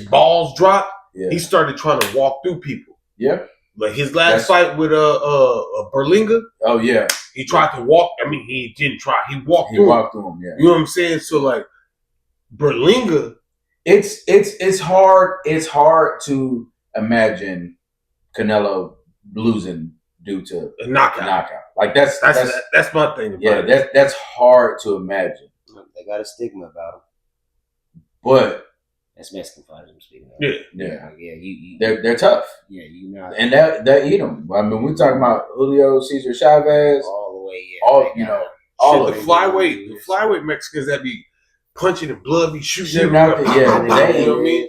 balls dropped, he started trying to walk through people. Yeah. Like his last fight with Berlinga. Oh yeah. He tried to walk. I mean, he didn't try. He walked through him. Yeah. You know what I'm saying? So like Berlinga, it's hard. It's hard to imagine Canelo losing due to a knockout. Like that's my thing. That's hard to imagine. They got a stigma about him. But That's Mexican fighters I'm speaking of. yeah, You they're tough. Yeah, you know. And that eat them. I mean, we're talking about Julio Cesar Chavez, all the way. all you know, all the of flyweight Mexicans that be punching and blood be shooting out there. you know what I mean?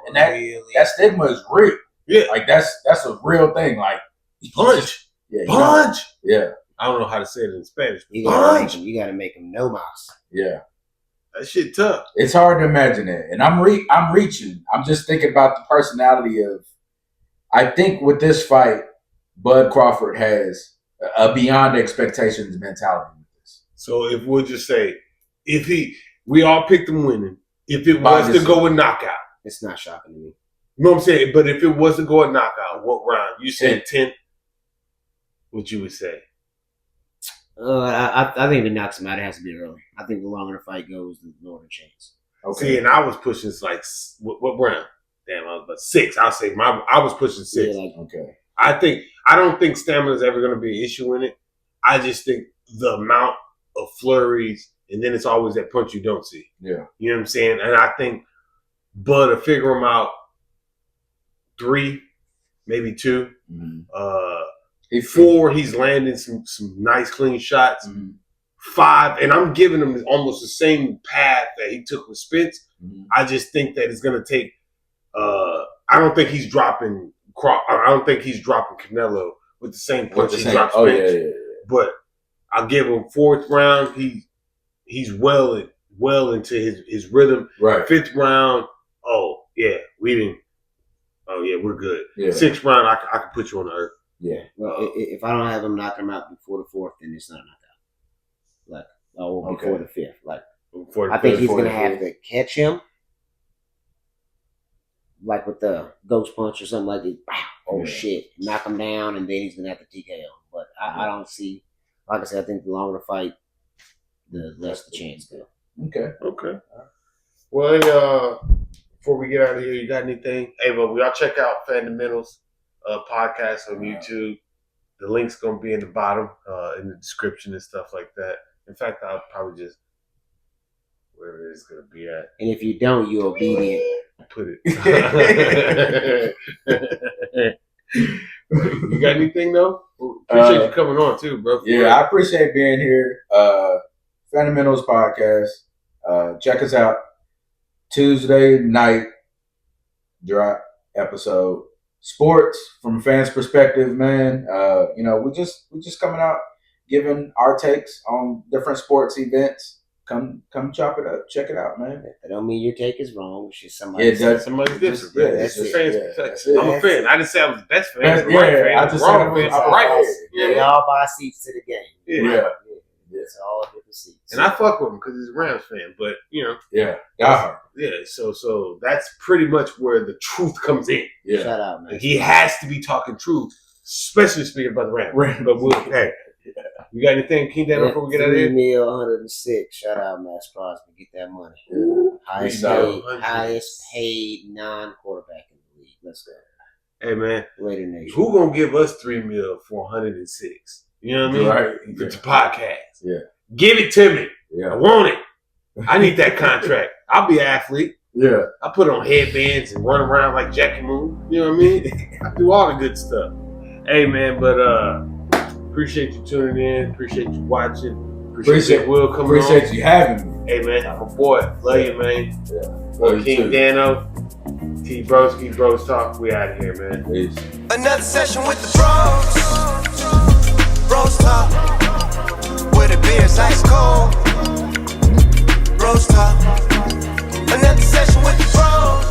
And that stigma is real. Yeah, like that's a real thing. Like punch, punch. Yeah, I don't know how to say it in Spanish. You gotta make them no mas. Yeah, that shit tough. It's hard to imagine it, and I'm reaching. I'm just thinking about the personality of. I think with this fight, Bud Crawford has a beyond expectations mentality with this. So if we'll just say, we all picked him winning. If it was to go with knockout, it's not shocking to me. You know what I'm saying? But if it was to go with knockout, what round? You said 10th. What you would say? I think if it knocks him out, it has to be early. I think the longer the fight goes, the lower the chance. Okay. See, and I was pushing like what round? Damn, I was about 6. I'll say I was pushing 6. Yeah, okay. I don't think stamina is ever going to be an issue in it. I just think the amount of flurries, and then it's always that punch you don't see. Yeah. You know what I'm saying? And I think Bud will figure him out 3, maybe 2. Mm-hmm. 4, he's landing some nice clean shots. Mm-hmm. 5, and I'm giving him almost the same path that he took with Spence. Mm-hmm. I just think that it's going to take. I don't think he's dropping. I don't think he's dropping Canelo with the same punch he dropped Spence. Yeah. But I'll give him 4th round. He's well into his rhythm. Right. 5th round. Oh yeah, we didn't. Oh yeah, we're good. Yeah. 6th round, I can put you on the earth. Yeah. Well, if I don't have him knock him out before the 4th, then it's not a knockout. Before the 5th. I think he's gonna have to catch him, like with the ghost punch or something like that. Oh shit! Knock him down, and then he's gonna have to TKO him. But I don't see. Like I said, I think the longer the fight, the less the chance go. Okay. Well, before we get out of here, you got anything? Hey, but we all check out Fandamentals Podcast on YouTube. The link's gonna be in the bottom, in the description and stuff like that. In fact, I'll probably just wherever it's gonna be at. And if you don't, you're obedient. Put it. You got anything though? Appreciate you coming on too, bro. Yeah, I appreciate being here. Fandamentals Podcast. Check us out. Tuesday night drop episode. Sports from a fan's perspective, man. We just coming out giving our takes on different sports events. Come chop it up. Check it out, man. That don't mean your take is wrong. It's just somebody's different. Yeah, that's the fan's perspective. I'm a fan. I didn't say I was the best fan. I just said I'm right. They all buy seats to the game. Yeah. It's all different seats. And I fuck with him because he's a Rams fan. But yeah. So that's pretty much where the truth comes in. Yeah. Shout out, man. He has to be talking truth, especially speaking about the Rams. But hey. You got anything, King Dan, before we get out of here? 3 meal, 106. Shout out, Max Crosby. Get that money. Highest paid non-quarterback in the league. Let's go. Hey, man. Raider Nation. Who going to give us 3 mil for 106? You know what I mean? Right. It's a podcast. Yeah. Give it to me. Yeah. I want it. I need that contract. I'll be an athlete. Yeah. I put on headbands and run around like Jackie Moon. You know what I mean? I do all the good stuff. Hey, man, but appreciate you tuning in. Appreciate you watching. Appreciate Will coming on. Appreciate you having me. Hey, man, I'm a boy. Love you, man. Yeah. King Dano, T Broski, BrosTalk. We out of here, man. Peace. Another session with the bros talk, where the beer's ice cold. Bros talk. Another session with the bros.